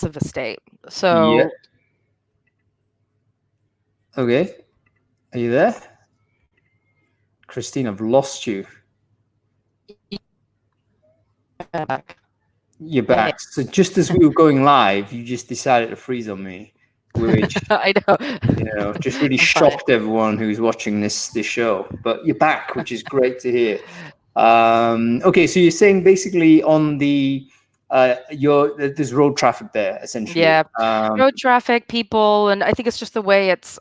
massive estate. Yeah. So Okay. Are you there? Christine, I've lost you. You're back. So just as we were going live, you just decided to freeze on me, which, I know. just really I'm fine. shocked everyone who's watching this show. But you're back, which is great to hear. Okay, so you're saying basically on the there's road traffic there essentially. Yeah, road traffic, people, and I think it's just the way it's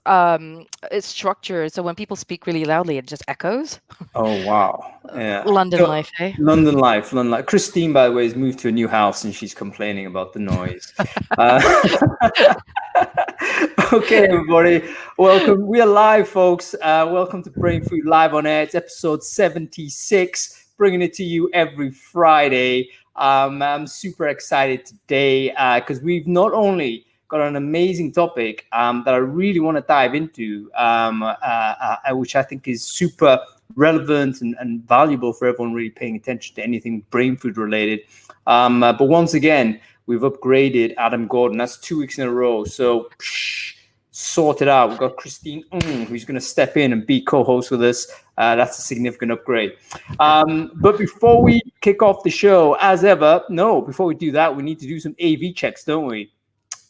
structured. So when people speak really loudly, it just echoes. Oh wow, yeah. London So, life, hey? London life, London life. Christine, by the way, has moved to a new house and she's complaining about the noise. Uh, okay, everybody, welcome. We are live, folks. Welcome to Brainfood Live on Air. It's episode 76, bringing it to you every Friday. I'm super excited today because we've not only got an amazing topic that I really want to dive into, which I think is super relevant and valuable for everyone really paying attention to anything brain food related. But once again, we've upgraded Adam Gordon. That's 2 weeks in a row. So sort it out. We've got Christine who's going to step in and be co-host with us. That's a significant upgrade. But before we kick off the show, as ever, before we do that, we need to do some AV checks, don't we?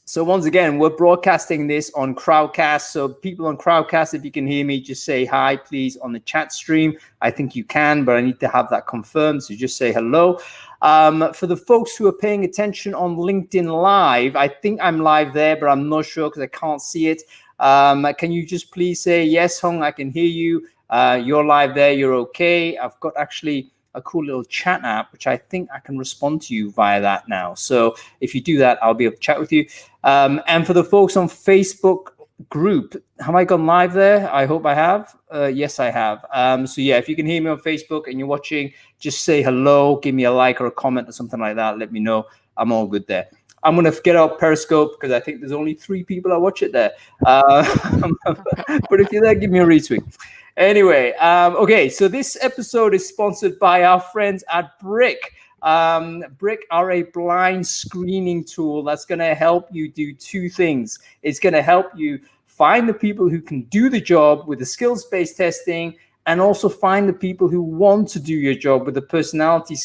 So once again, we're broadcasting this on Crowdcast. So people on Crowdcast, if you can hear me, just say hi, please, on the chat stream. I think you can, but I need to have that confirmed. So just say hello. For the folks who are paying attention on LinkedIn Live, I think I'm live there, but I'm not sure because I can't see it. Can you just please say, yes, Hong, I can hear you. You're live there. You're okay. I've got actually a cool little chat app, which I think I can respond to you via that now. So if you do that, I'll be able to chat with you. And for the folks on Facebook group, have I gone live there? I hope I have. Yes, I have. So yeah, if you can hear me on Facebook and you're watching, just say hello, give me a like or a comment or something like that. Let me know. I'm all good there. I'm going to get out Periscope because I think there's only 3 people that watch it there. But if you're there, give me a retweet. Anyway, okay, so this episode is sponsored by our friends at Brick. Brick are a blind screening tool that's going to help you do 2 things. It's going to help you find the people who can do the job with the skills-based testing, and also find the people who want to do your job with the personality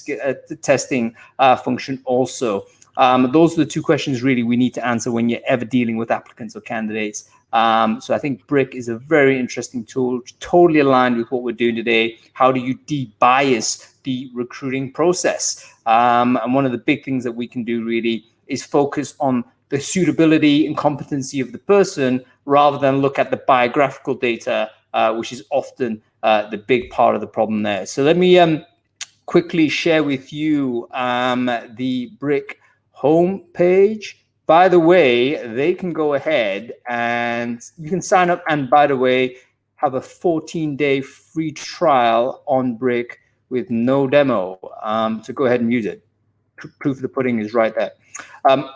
testing function also. Those are the 2 questions really we need to answer when you're ever dealing with applicants or candidates. So I think Brick is a very interesting tool, totally aligned with what we're doing today. How do you de-bias the recruiting process? And one of the big things that we can do really is focus on the suitability and competency of the person rather than look at the biographical data, which is often the big part of the problem there. So let me quickly share with you the Brick homepage. By the way, they can go ahead and you can sign up, and by the way, have a 14-day free trial on Brick with no demo. So go ahead and use it. Proof of the pudding is right there.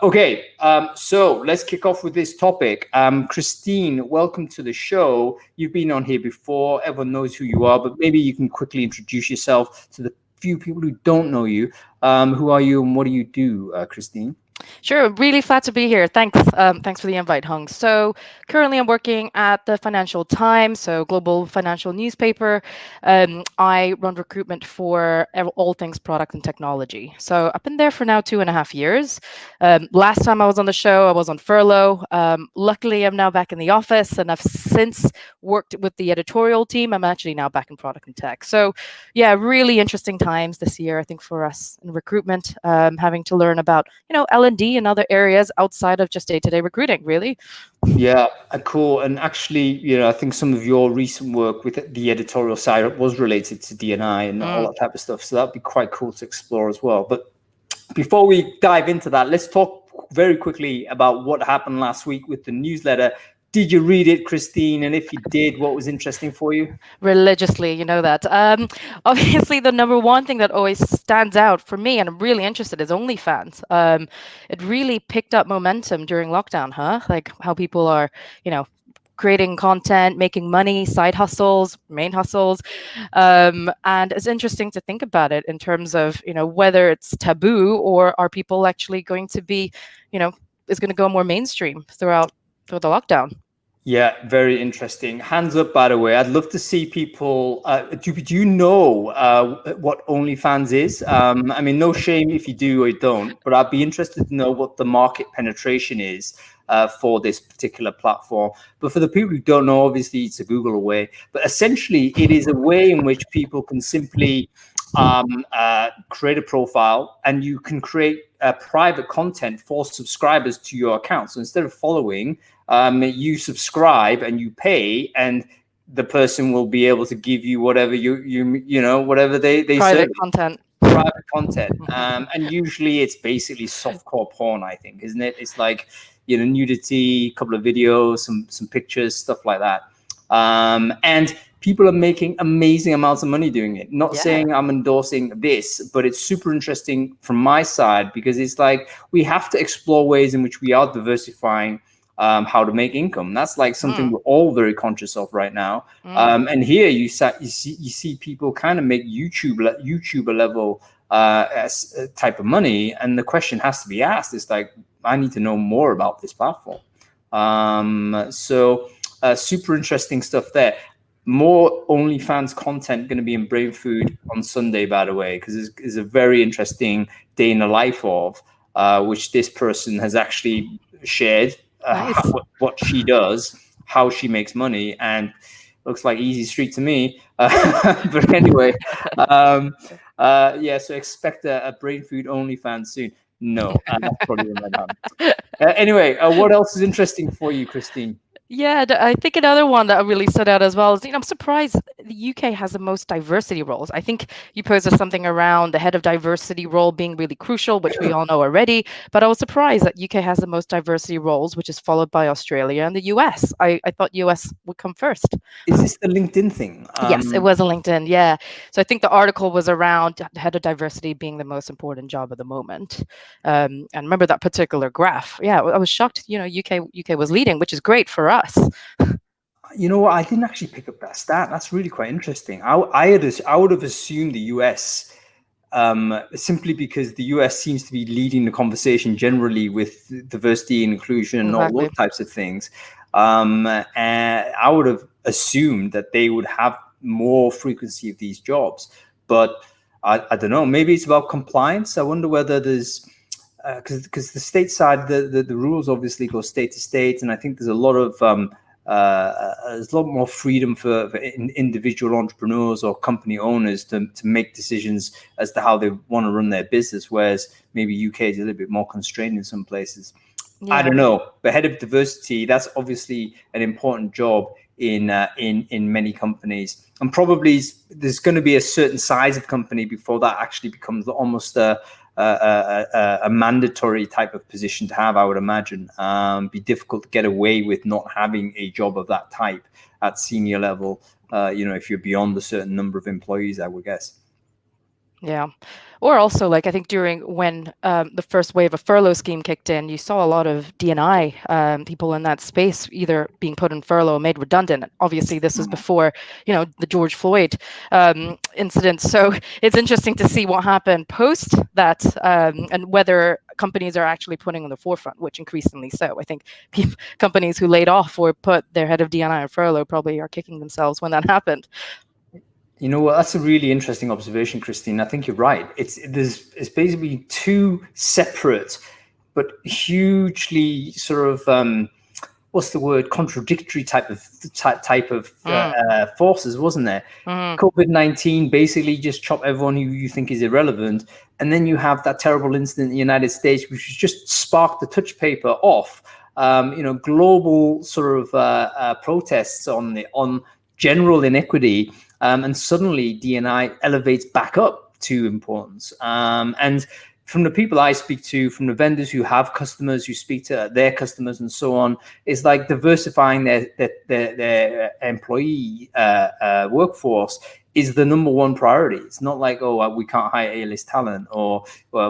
Okay, so let's kick off with this topic. Christine, welcome to the show. You've been on here before. Everyone knows who you are, but maybe you can quickly introduce yourself to the few people who don't know you. Who are you and what do you do, Christine? Sure, really glad to be here. Thanks for the invite, Hung. So currently I'm working at the Financial Times, so global financial newspaper. I run recruitment for all things product and technology. So I've been there for now 2.5 years. Last time I was on the show, I was on furlough. Luckily, I'm now back in the office, and I've since worked with the editorial team. I'm actually now back in product and tech. So yeah, really interesting times this year, I think, for us in recruitment, having to learn about, L&D and other areas outside of just day-to-day recruiting, really. Yeah, cool. And actually, I think some of your recent work with the editorial side was related to D&I and all that type of stuff. So that'd be quite cool to explore as well. But before we dive into that, let's talk very quickly about what happened last week with the newsletter. Did you read it, Christine? And if you did, what was interesting for you? Religiously, you know that. Obviously, the number one thing that always stands out for me, and I'm really interested, is OnlyFans. It really picked up momentum during lockdown, huh? Like how people are, creating content, making money, side hustles, main hustles. And it's interesting to think about it in terms of, whether it's taboo or are people actually going to be, is going to go more mainstream through the lockdown. Yeah, very interesting. Hands up, by the way. I'd love to see people. Do you know what OnlyFans is? I mean, no shame if you do or you don't, but I'd be interested to know what the market penetration is for this particular platform. But for the people who don't know, obviously it's a Google away. But essentially, it is a way in which people can simply create a profile, and you can create private content for subscribers to your account. So instead of following, you subscribe and you pay, and the person will be able to give you whatever whatever they Private serve. content. Private content, and usually it's basically softcore porn, I think, isn't it? It's like nudity, a couple of videos, some pictures, stuff like that. And people are making amazing amounts of money doing it. Not saying I'm endorsing this, but it's super interesting from my side, because it's like we have to explore ways in which we are diversifying how to make income. That's like something we're all very conscious of right now. And here you see people kind of make YouTuber level type of money, and the question has to be asked: is like, I need to know more about this platform. So super interesting stuff there. More OnlyFans content going to be in Brainfood on Sunday, by the way, because it's a very interesting day in the life of which this person has actually shared. Nice. What she does, how she makes money, and looks like easy street to me. But anyway, yeah. So expect a Brainfood OnlyFans soon. No, that's probably when that happens. Anyway, what else is interesting for you, Christine? Yeah, I think another one that really stood out as well is, I'm surprised the UK has the most diversity roles. I think you posted something around the head of diversity role being really crucial, which we all know already. But I was surprised that UK has the most diversity roles, which is followed by Australia and the US. I thought US would come first. Is this the LinkedIn thing? Yes, it was a LinkedIn. Yeah. So I think the article was around head of diversity being the most important job at the moment. And remember that particular graph. Yeah, I was shocked. UK was leading, which is great for us. You know what? I didn't actually pick up that stat. That's really quite interesting. I would have assumed the US, simply because the US seems to be leading the conversation generally with diversity and inclusion and all Exactly. those types of things. And I would have assumed that they would have more frequency of these jobs, but I don't know. Maybe it's about compliance. I wonder whether there's because the state side, the rules obviously go state to state, and I think there's a lot of there's a lot more freedom for individual entrepreneurs or company owners to make decisions as to how they want to run their business, whereas maybe UK is a little bit more constrained in some places. Yeah. I don't know. But head of diversity, that's obviously an important job in many companies, and probably there's going to be a certain size of company before that actually becomes almost a mandatory type of position to have, I would imagine. Be difficult to get away with not having a job of that type at senior level, if you're beyond a certain number of employees, I would guess. Yeah. Or also, like, I think during when the first wave of furlough scheme kicked in, you saw a lot of D&I people in that space either being put in furlough or made redundant. Obviously, this was before, the George Floyd incident. So it's interesting to see what happened post that, and whether companies are actually putting on the forefront, which increasingly so. I think companies who laid off or put their head of D&I on furlough probably are kicking themselves when that happened. You know what? That's a really interesting observation, Christine. I think you're right. It's basically two separate but hugely sort of what's the word, contradictory type of forces, wasn't there? COVID-19 basically just chop everyone who you think is irrelevant, and then you have that terrible incident in the United States, which just sparked the touch paper off. Global sort of protests on general inequity. And suddenly D&I elevates back up to importance. And from the people I speak to, from the vendors who have customers, who speak to their customers and so on, it's like diversifying their employee workforce is the number one priority. It's not like, we can't hire A-list talent, or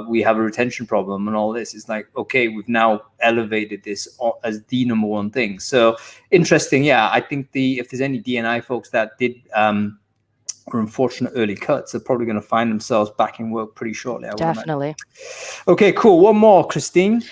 we have a retention problem and all this. It's like, okay, we've now elevated this as the number one thing. So interesting. Yeah, I think if there's any D&I folks that did or unfortunate early cuts, they're probably going to find themselves back in work pretty shortly. Definitely. Okay, cool. One more, Christine.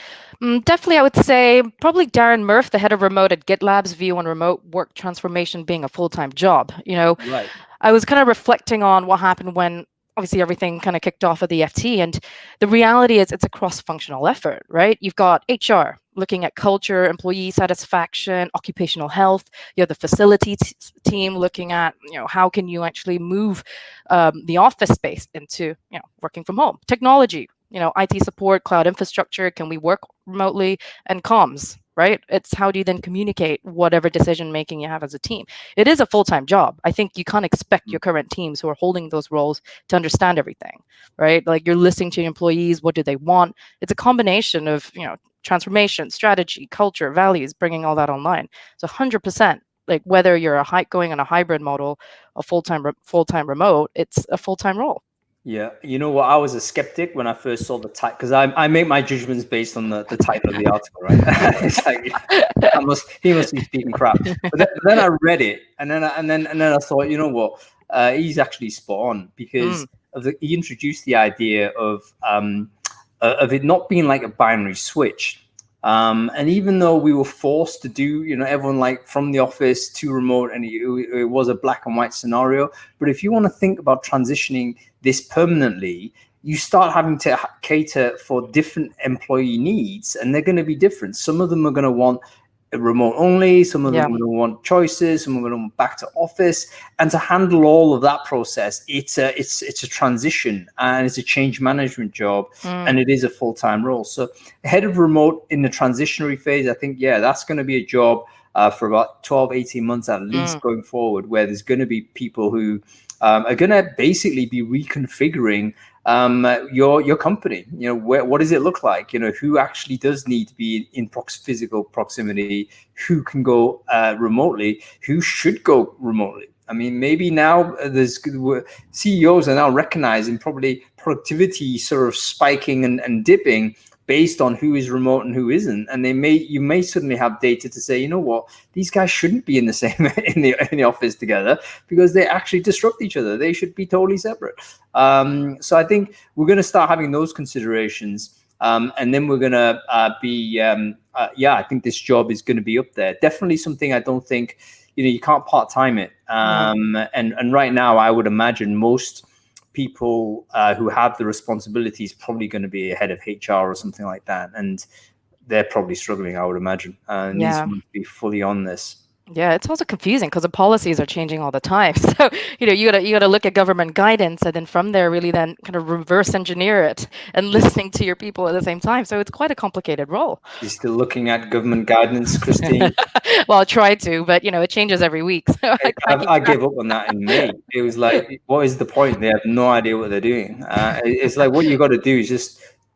Definitely, I would say probably Darren Murph, the head of remote at GitLab's view on remote work transformation being a full-time job. Right. I was kind of reflecting on what happened when obviously everything kind of kicked off at the FT. And the reality is it's a cross-functional effort, right? You've got HR looking at culture, employee satisfaction, occupational health. You have the facility team looking at, how can you actually move the office space into, working from home. Technology, IT support, cloud infrastructure, can we work remotely, and comms, right? It's how do you then communicate whatever decision making you have as a team. It is a full-time job. I think you can't expect your current teams who are holding those roles to understand everything, right? Like you're listening to your employees, what do they want? It's a combination of, transformation, strategy, culture, values, bringing all that online. So 100%, like whether you're going on a hybrid model, a full-time remote, it's a full-time role. Yeah, you know what? I was a skeptic when I first saw the title because I make my judgments based on the title of the article, right? It's like he must be speaking crap. But then I read it, and then I thought, you know what? He's actually spot on because Mm, he introduced the idea of it not being like a binary switch. And even though we were forced to do, everyone like from the office to remote, and it was a black and white scenario. But if you want to think about transitioning this permanently, you start having to cater for different employee needs, and they're going to be different. Some of them are going to want remote only, some of them yeah. are going to want choices, some are going to want back to office. And to handle all of that process, it's a transition, and it's a change management job, Mm, and it is a full-time role. So head of remote in the transitionary phase, I think, yeah, that's going to be a job for about 12, 18 months at mm, least going forward, where there's going to be people who are going to basically be reconfiguring your company. What does it look like? Who actually does need to be in physical proximity? Who can go remotely? Who should go remotely? I mean, maybe now there's CEOs are now recognizing probably productivity sort of spiking and dipping based on who is remote and who isn't. And you may suddenly have data to say, you know what, these guys shouldn't be in the same in the office together because they actually disrupt each other. They should be totally separate. So I think we're going to start having those considerations. And then we're going to I think this job is going to be up there. Definitely something I don't think, you can't part-time it. no. And right now, I would imagine most people who have the responsibilities probably going to be a head of HR or something like that. And they're probably struggling, I would imagine. Need Yeah. someone to be fully on this. Yeah, it's also confusing because the policies are changing all the time. So, you gotta look at government guidance and then from there really then kind of reverse engineer it and listening to your people at the same time. So it's quite a complicated role. You're still looking at government guidance, Christine? Well, I try to, but it changes every week. So I can't keep I track. gave up on that in May. It was like, what is the point? They have no idea what they're doing. It's like what you got to do is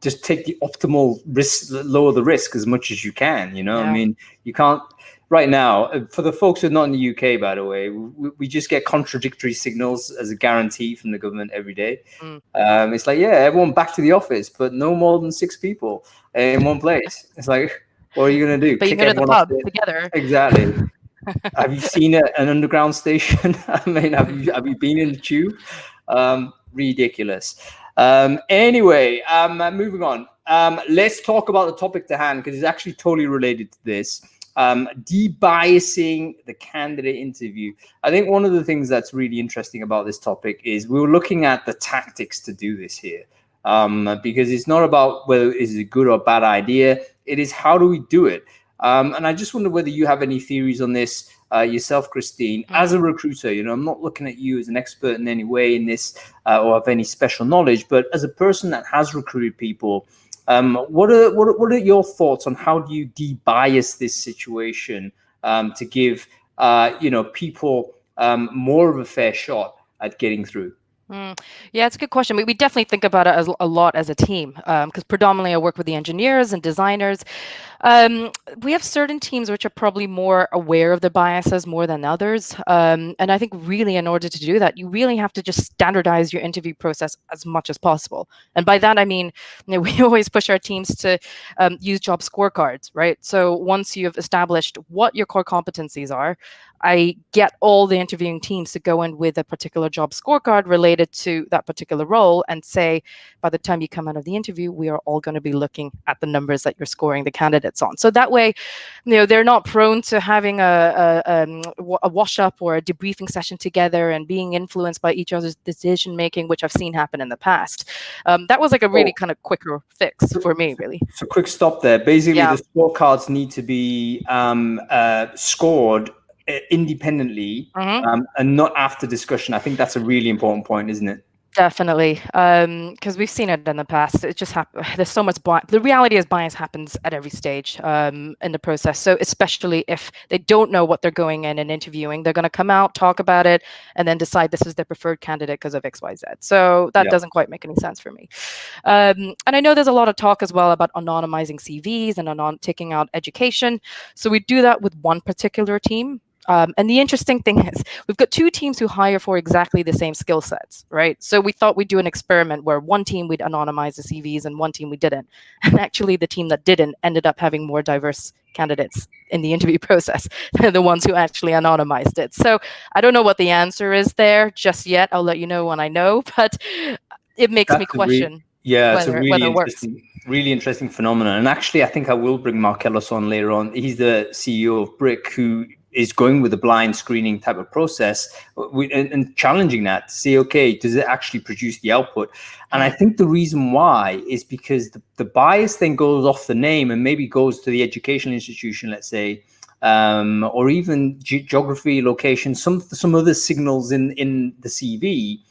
just take the optimal risk, lower the risk as much as you can. I Yeah. mean, you can't right now. For the folks who are not in the UK, by the way, we just get contradictory signals as a guarantee from the government every day. Mm. It's like, yeah, everyone back to the office, but no more than 6 people in one place. It's like, what are you going to do? But you Kick can go to the everyone off pub the together. exactly. Have you seen an underground station? I mean, have you been in the tube? Ridiculous. Anyway, moving on. Let's talk about the topic to hand because it's actually totally related to this. Debiasing the candidate interview. I think one of the things that's really interesting about this topic is we were looking at the tactics to do this here. Because it's not about whether it's a good or bad idea. It is how do we do it? And I just wonder whether you have any theories on this yourself, Christine, as a recruiter. I'm not looking at you as an expert in any way in this or have any special knowledge, but as a person that has recruited people, what are your thoughts on how do you debias this situation to give people more of a fair shot at getting through? Yeah, it's a good question. We definitely think about it as a lot as a team because predominantly I work with the engineers and designers. Um, we have certain teams which are probably more aware of the biases more than others. And I think really in order to do that, you really have to just standardize your interview process as much as possible. And by that, I mean, we always push our teams to use job scorecards, right? So once you've established what your core competencies are, I get all the interviewing teams to go in with a particular job scorecard related to that particular role and say, by the time you come out of the interview, we are all going to be looking at the numbers that you're scoring the candidates on. So that way, they're not prone to having a wash up or a debriefing session together and being influenced by each other's decision making, which I've seen happen in the past. That was like a really Oh, kind of quicker fix for me, really. so quick stop there. Basically, Yeah. the scorecards need to be scored independently Hmm. and not after discussion. I think that's a really important point, isn't it? Definitely, because we've seen it in the past. It just happens. There's so much bias. The reality is bias happens at every stage in the process. So especially if they don't know what they're going in and interviewing, they're going to come out, talk about it, and then decide this is their preferred candidate because of X, Y, Z. So that Yeah, doesn't quite make any sense for me. And I know there's a lot of talk as well about anonymizing CVs and taking out education. So we do that with one particular team. And the interesting thing is, we've got two teams who hire for exactly the same skill sets, right? So we thought we'd do an experiment where one team we'd anonymize the CVs and one team we didn't. And actually, the team that didn't ended up having more diverse candidates in the interview process than the ones who actually anonymized it. So I don't know what the answer is there just yet. I'll let you know when I know, but it makes me that's a question yeah, it's a whether it works. really interesting phenomenon. And actually, I think I will bring Markellos on later on. He's the CEO of Brick, who is going with a blind screening type of process and challenging that to say, okay, does it actually produce the output? And I Mm, think the reason why is because the bias then goes off the name and maybe goes to the educational institution, let's say, or even geography, location, some other signals in the CV,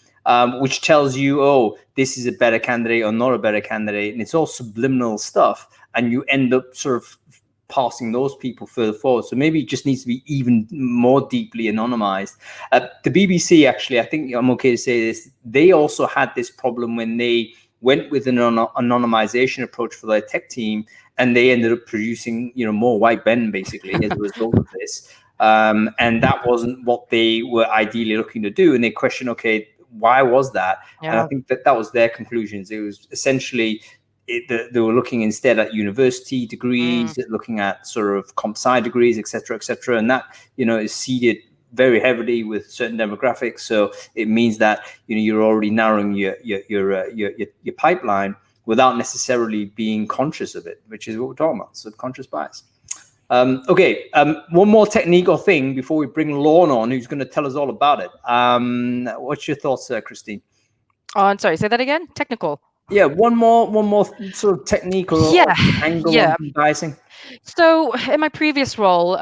which tells you, oh, this is a better candidate or not a better candidate. And it's all subliminal stuff. And you end up sort of passing those people further forward. So maybe it just needs to be even more deeply anonymized. The BBC, actually, I think I'm okay to say this, they also had this problem when they went with an anonymization approach for their tech team, and they ended up producing, more white men basically as a result of this. And that wasn't what they were ideally looking to do. And they questioned, okay, why was that? And I yeah. think that was their conclusions. It was essentially they were looking instead at university Mm, degrees, looking at sort of comp sci degrees, et cetera, and that is seeded very heavily with certain demographics. So it means that you're already narrowing your pipeline without necessarily being conscious of it, which is what we're talking about, subconscious bias. Okay, one more technical thing before we bring Lorne on, who's going to tell us all about it. What's your thoughts, Christine? oh, I'm sorry, say that again. Technical. Yeah, one more sort of technique or Yeah, angle on yeah. biasing. So in my previous role,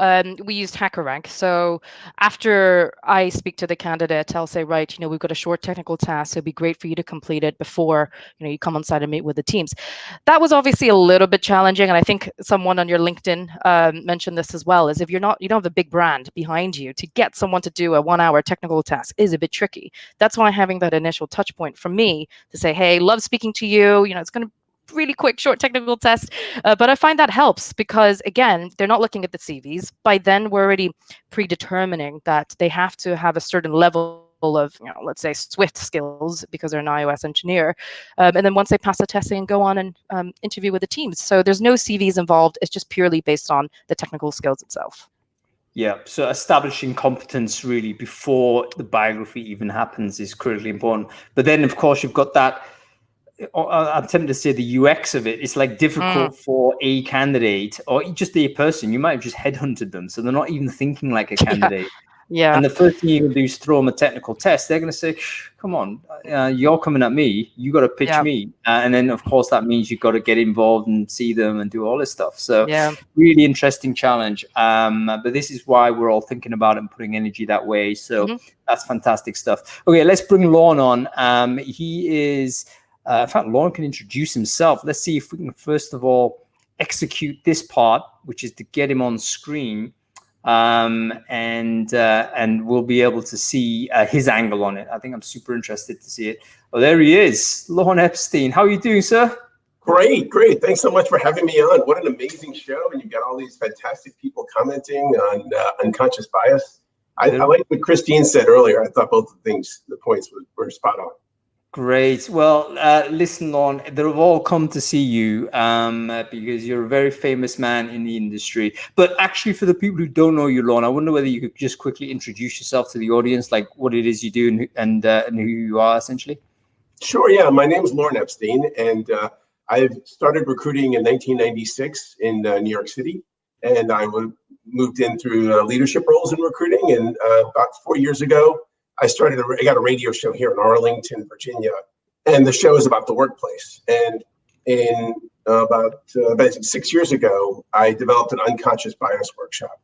we used HackerRank. So after I speak to the candidate, I'll say, right, we've got a short technical task. So it'd be great for you to complete it before, you come on site and meet with the teams. That was obviously a little bit challenging. And I think someone on your LinkedIn mentioned this as well, is if you don't have a big brand behind you, to get someone to do a 1 hour technical task is a bit tricky. That's why having that initial touch point from me to say, hey, love speaking to you, it's going to really quick, short technical test. But I find that helps because, again, they're not looking at the CVs. By then, we're already predetermining that they have to have a certain level of, let's say, Swift skills because they're an iOS engineer. And then once they pass the testing, go on and interview with the teams. So there's no CVs involved. It's just purely based on the technical skills itself. Yeah, so establishing competence really before the biography even happens is critically important. But then, of course, you've got that. I'm tempted to say the UX of it. It's like Mm, difficult for a candidate or just a person. You might have just headhunted them, so they're not even thinking like a yeah, candidate. yeah, And the first thing you can do is throw them a technical test. They're going to say, come on, you're coming at me. You got to pitch yeah, me. And then, of course, that means you've got to get involved and see them and do all this stuff. So yeah. really interesting challenge. But this is why we're all thinking about it and putting energy that way. So Hmm. that's fantastic stuff. Okay, let's bring Lorne on. He is, in fact, Lorne can introduce himself. Let's see if we can, first of all, execute this part, which is to get him on screen, and we'll be able to see his angle on it. I think I'm super interested to see it. Oh, there he is, Lorne Epstein. How are you doing, sir? Great, great. Thanks so much for having me on. What an amazing show. And you've got all these fantastic people commenting on unconscious bias. I like what Christine said earlier. I thought both the points were spot on. Great. Well, listen, Lorne, they've all come to see you because you're a very famous man in the industry. But actually, for the people who don't know you, Lorne, I wonder whether you could just quickly introduce yourself to the audience, like what it is you do and who you are, essentially. Sure, yeah. My name is Lorne Epstein, and I've started recruiting in 1996 in New York City, and moved in through leadership roles in recruiting. And about 4 years ago, I got a radio show here in Arlington, Virginia, and the show is about the workplace. And in about 6 years ago, I developed an unconscious bias workshop.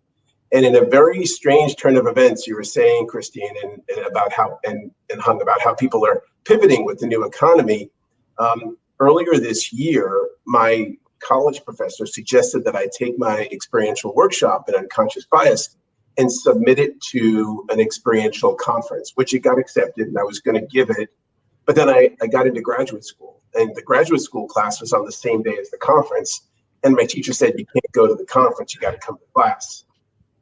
And in a very strange turn of events, you were saying, Christine, and about how and Hung, about how people are pivoting with the new economy. Earlier this year, my college professor suggested that I take my experiential workshop in unconscious bias and submit it to an experiential conference, which it got accepted, and I was going to give it. But then I got into graduate school, and the graduate school class was on the same day as the conference. And my teacher said, you can't go to the conference, you got to come to class.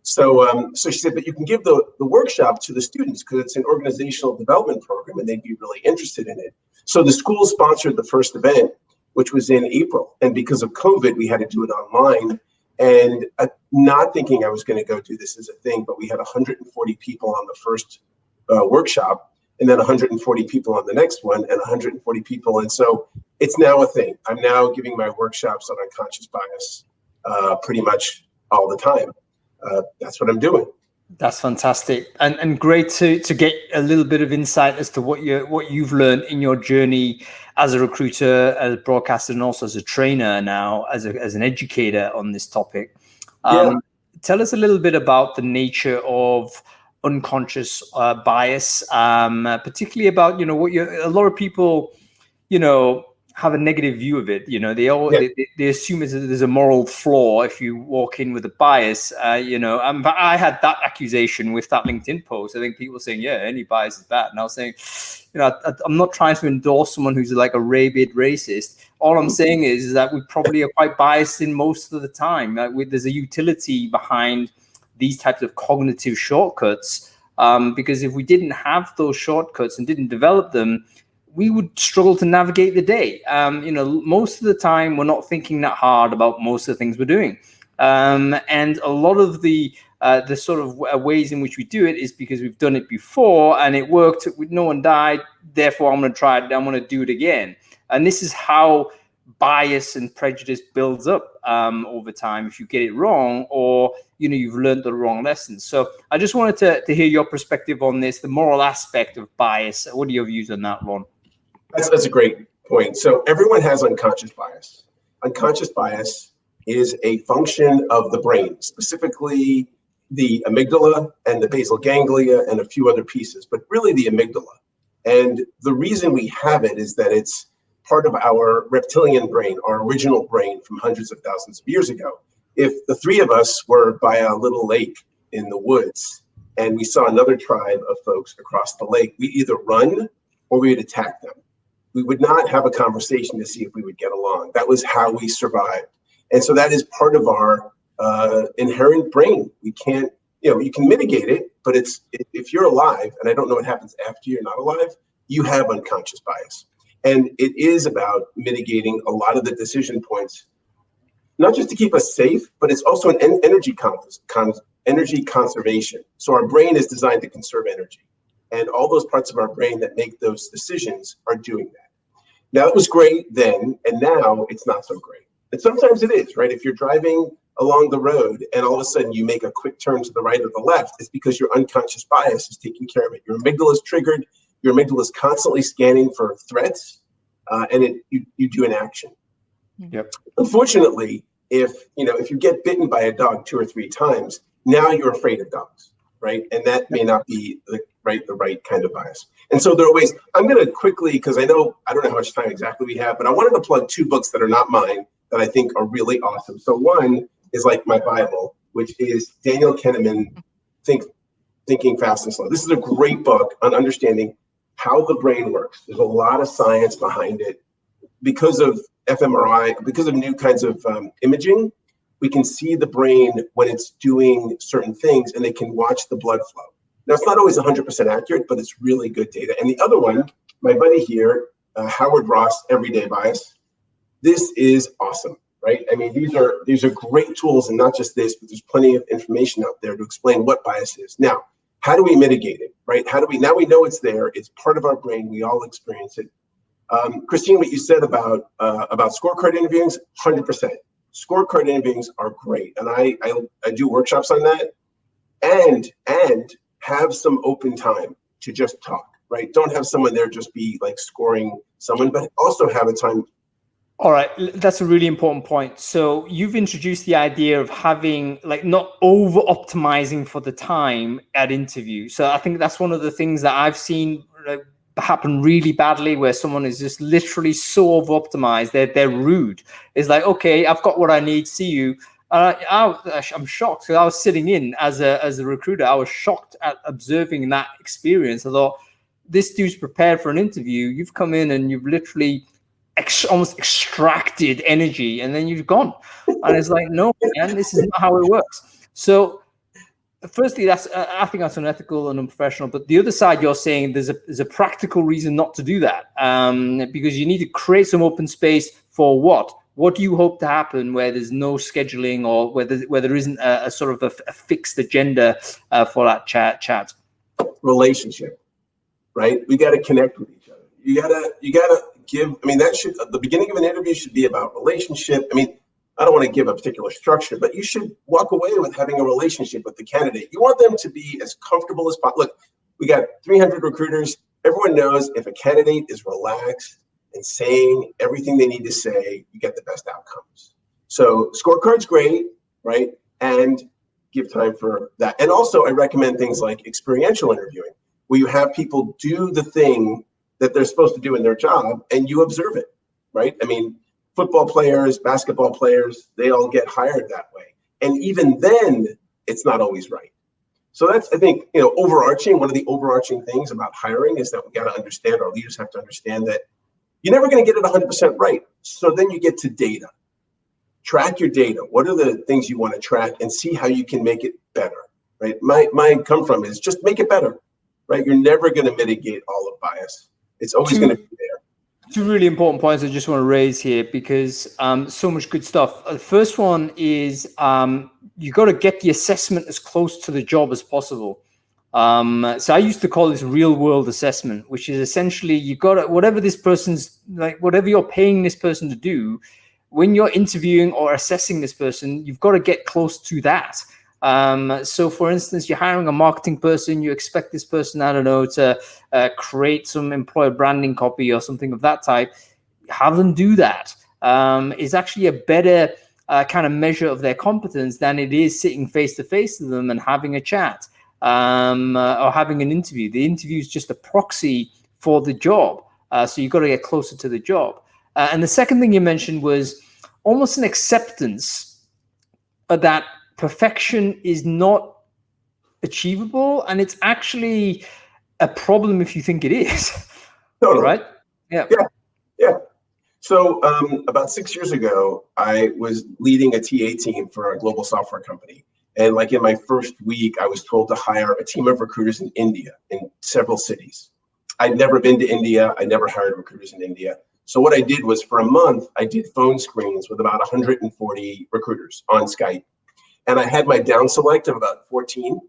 So she said, but you can give the workshop to the students because it's an organizational development program and they'd be really interested in it. So the school sponsored the first event, which was in April. And because of COVID, we had to do it online. And not thinking I was going to go do this as a thing, but we had 140 people on the first workshop, and then 140 people on the next one, and 140 people. And so it's now a thing. I'm now giving my workshops on unconscious bias pretty much all the time. That's what I'm doing. That's fantastic, and great to get a little bit of insight as to what you've learned in your journey as a recruiter, as a broadcaster, and also as a trainer now, as an educator on this topic. Tell us a little bit about the nature of unconscious bias, particularly about what a lot of people have a negative view of it. They assume there's a moral flaw if you walk in with a bias. But I had that accusation with that LinkedIn post. I think people saying, yeah, any bias is bad. And I was saying, I'm not trying to endorse someone who's like a rabid racist. All I'm saying is that we probably are quite biased in most of the time. There's a utility behind these types of cognitive shortcuts, because if we didn't have those shortcuts and didn't develop them, we would struggle to navigate the day. Most of the time, we're not thinking that hard about most of the things we're doing. And a lot of the sort of ways in which we do it is because we've done it before and it worked. No one died. Therefore, I'm going to try it. I'm going to do it again. And this is how bias and prejudice builds up over time if you get it wrong, or you've learned the wrong lessons. So I just wanted to hear your perspective on this, the moral aspect of bias. What are your views on that, Lorne? That's a great point. So everyone has unconscious bias. Unconscious bias is a function of the brain, specifically the amygdala and the basal ganglia and a few other pieces, but really the amygdala. And the reason we have it is that it's part of our reptilian brain, our original brain from hundreds of thousands of years ago. If the three of us were by a little lake in the woods and we saw another tribe of folks across the lake, we'd either run or we would attack them. We would not have a conversation to see if we would get along. That was how we survived. And so that is part of our inherent brain. We can't, you can mitigate it, but if you're alive, and I don't know what happens after you're not alive, you have unconscious bias. And it is about mitigating a lot of the decision points, not just to keep us safe, but it's also an energy conservation. So our brain is designed to conserve energy. And all those parts of our brain that make those decisions are doing that. Now, it was great then, and now it's not so great. And sometimes it is, right? If you're driving along the road and all of a sudden you make a quick turn to the right or the left, it's because your unconscious bias is taking care of it. Your amygdala is triggered. Your amygdala is constantly scanning for threats, and you do an action. Yep. Unfortunately, if you get bitten by a dog 2 or 3 times, now you're afraid of dogs, right? And that may not be the right kind of bias. And so there are ways. I'm going to quickly, because I don't know how much time exactly we have, but I wanted to plug 2 books that are not mine that I think are really awesome. So one is like my Bible, which is Daniel Kahneman, Thinking Fast and Slow. This is a great book on understanding how the brain works. There's a lot of science behind it. Because of fMRI, because of new kinds of imaging, we can see the brain when it's doing certain things, and they can watch the blood flow. Now, it's not always 100% accurate, but it's really good data. And the other one my buddy here, Howard Ross, Everyday Bias. This is awesome, right? I mean, these are great tools, and not just this, but there's plenty of information out there to explain what bias is. Now, how do we mitigate it, right? Now we know it's there. It's part of our brain. We all experience it. Christine, what you said about scorecard interviewings, 100%. Scorecard interviewings are great, and I do workshops on that, and have some open time to just talk, right? Don't have someone there just be like scoring someone, but also have a time. All right, that's a really important point. So you've introduced the idea of having like not over optimizing for the time at interview. So I think that's one of the things that I've seen happen really badly, where someone is just literally so over optimized, they're rude. It's like, okay, I've got what I need, see you. I'm shocked because I was sitting in as a recruiter. I was shocked at observing that experience. I thought, this dude's prepared for an interview. You've come in and you've literally almost extracted energy, and then you've gone. And it's like, no, man, this is not how it works. So firstly, I think that's unethical and unprofessional. But the other side, you're saying there's a practical reason not to do that, because you need to create some open space for what? What do you hope to happen where there's no scheduling, or where there isn't a sort of a fixed agenda for that chat? Relationship, right? We got to connect with each other. You gotta give. I mean, that should, the beginning of an interview should be about relationship. I mean, I don't want to give a particular structure, but you should walk away with having a relationship with the candidate. You want them to be as comfortable as possible. Look, we got 300 recruiters. Everyone knows if a candidate is relaxed and saying everything they need to say, you get the best outcomes. So scorecard's great, right? And give time for that. And also, I recommend things like experiential interviewing, where you have people do the thing that they're supposed to do in their job and you observe it, right? I mean, football players, basketball players, they all get hired that way. And even then, it's not always right. So that's, I think, one of the overarching things about hiring is that we got to understand, our leaders have to understand that you're never going to get it 100% right. So then you get to data. Track your data. What are the things you want to track, and see how you can make it better, right? My come from is just make it better, right? You're never going to mitigate all of bias. It's always going to be there. Two really important points I just want to raise here, because so much good stuff. The first one is you got to get the assessment as close to the job as possible. So I used to call this real world assessment, which is essentially you got to, whatever this person's like, whatever you're paying this person to do, when you're interviewing or assessing this person, you've got to get close to that. So for instance, you're hiring a marketing person, you expect this person, I don't know, to create some employer branding copy or something of that type. Have them do that. Is actually a better kind of measure of their competence than it is sitting face to face with them and having a chat or having an interview. The interview is just a proxy for the job. So you've got to get closer to the job. And the second thing you mentioned was almost an acceptance that perfection is not achievable, and it's actually a problem if you think it is. Totally. Right? Yeah. So about 6 years ago, I was leading a TA team for a global software company. And like in my first week, I was told to hire a team of recruiters in India, in several cities. I'd never been to India. I never hired recruiters in India. So what I did was, for a month, I did phone screens with about 140 recruiters on Skype. And I had my down select of about 14.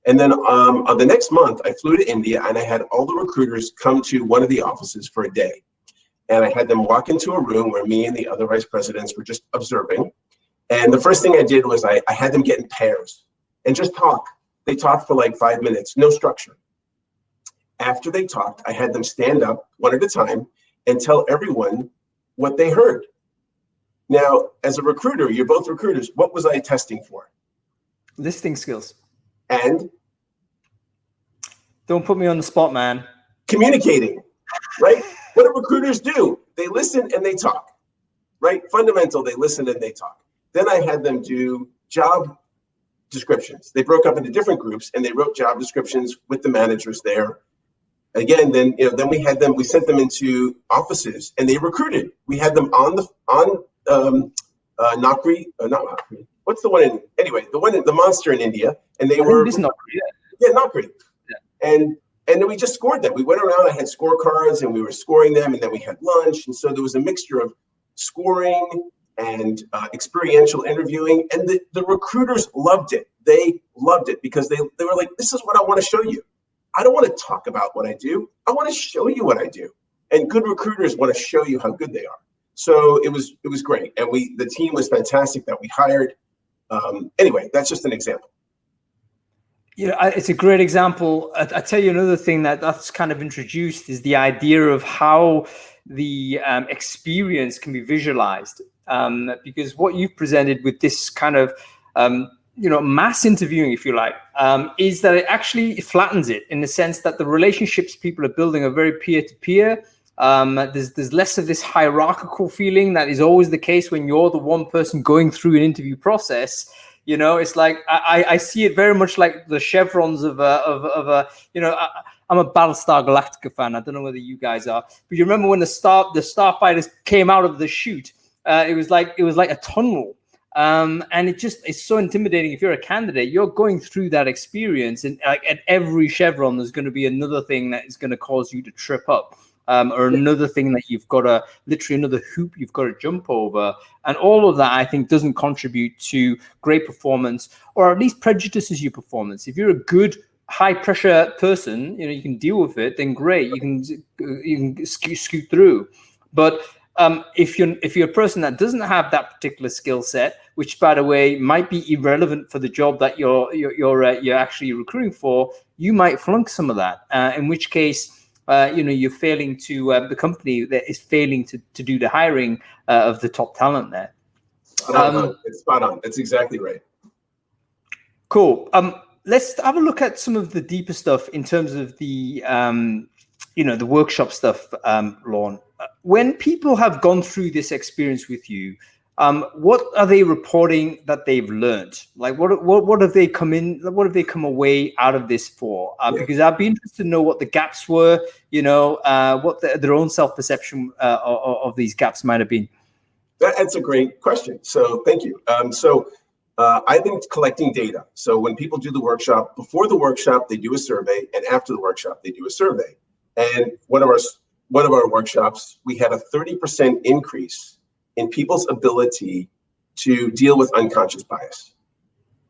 And then on the next month, I flew to India, and I had all the recruiters come to one of the offices for a day. And I had them walk into a room where me and the other vice presidents were just observing. And the first thing I did was I had them get in pairs and just talk. They talked for like 5 minutes, no structure. After they talked, I had them stand up one at a time and tell everyone what they heard. Now, as a recruiter, you're both recruiters. What was I testing for? Listening skills. And? Don't put me on the spot, man. Communicating, right? What do recruiters do? They listen and they talk, right? Fundamental, they listen and they talk. Then I had them do job descriptions. They broke up into different groups and they wrote job descriptions with the managers there. Again, then we sent them into offices and they recruited. We had them on Naukri, not Naukri. What's the one the monster in India, and they were Naukri, yeah, Naukri. Yeah. And And then we just scored them. We went around, I had scorecards and we were scoring them, and then we had lunch. And so there was a mixture of scoring and experiential interviewing. And the recruiters loved it. They loved it because they were like, this is what I want to show you. I don't want to talk about what I do. I want to show you what I do. And good recruiters want to show you how good they are. So it was great. And the team was fantastic that we hired. Anyway, that's just an example. Yeah, it's a great example. I tell you another thing that's kind of introduced is the idea of how the experience can be visualized. Because what you've presented with this kind of mass interviewing, if you like, is that it actually flattens it in the sense that the relationships people are building are very peer-to-peer. There's less of this hierarchical feeling that is always the case when you're the one person going through an interview process. It's like I see it very much like the chevrons of a I'm a Battlestar Galactica fan. I don't know whether you guys are, but you remember when the starfighters came out of the chute? It was like a tunnel. And it's so intimidating. If you're a candidate, you're going through that experience, and like at every chevron, there's going to be another thing that is going to cause you to trip up. Or another thing that you've got to, literally another hoop you've got to jump over. And all of that, I think, doesn't contribute to great performance, or at least prejudices your performance. If you're a good high pressure person, you can deal with it, then great, you can scoot through. But if you're a person that doesn't have that particular skill set, which by the way might be irrelevant for the job that you're actually recruiting for, you might flunk some of that. In which case, you're failing to the company that is failing to do the hiring of the top talent there. It's spot on. That's exactly right. Cool. Let's have a look at some of the deeper stuff in terms of the the workshop stuff, Lorne. When people have gone through this experience with you, what are they reporting that they've learned? Like, what have they come in? What have they come away out of this for? Because I'd be interested to know what the gaps were. What their own self-perception of these gaps might have been. That's a great question. So thank you. I've been collecting data. So when people do the workshop, before the workshop, they do a survey, and after the workshop, they do a survey. And one of our workshops, we had a 30% increase in people's ability to deal with unconscious bias.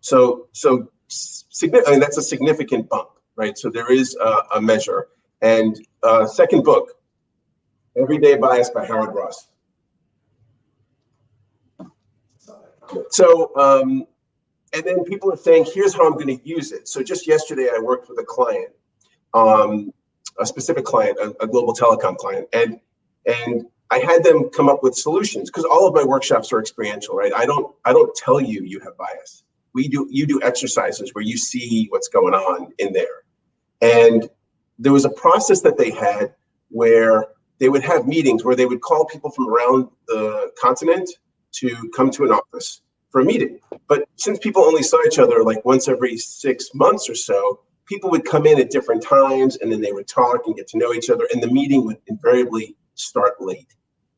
So that's a significant bump, right? So there is a measure. And second book, Everyday Bias by Howard Ross. So, and then people are saying, here's how I'm going to use it. So just yesterday, I worked with a client, a specific client, a global telecom client, and I had them come up with solutions, because all of my workshops are experiential, right? I don't tell you have bias. You do exercises where you see what's going on in there. And there was a process that they had where they would have meetings where they would call people from around the continent to come to an office for a meeting. But since people only saw each other like once every 6 months or so, people would come in at different times, and then they would talk and get to know each other, and the meeting would invariably start late.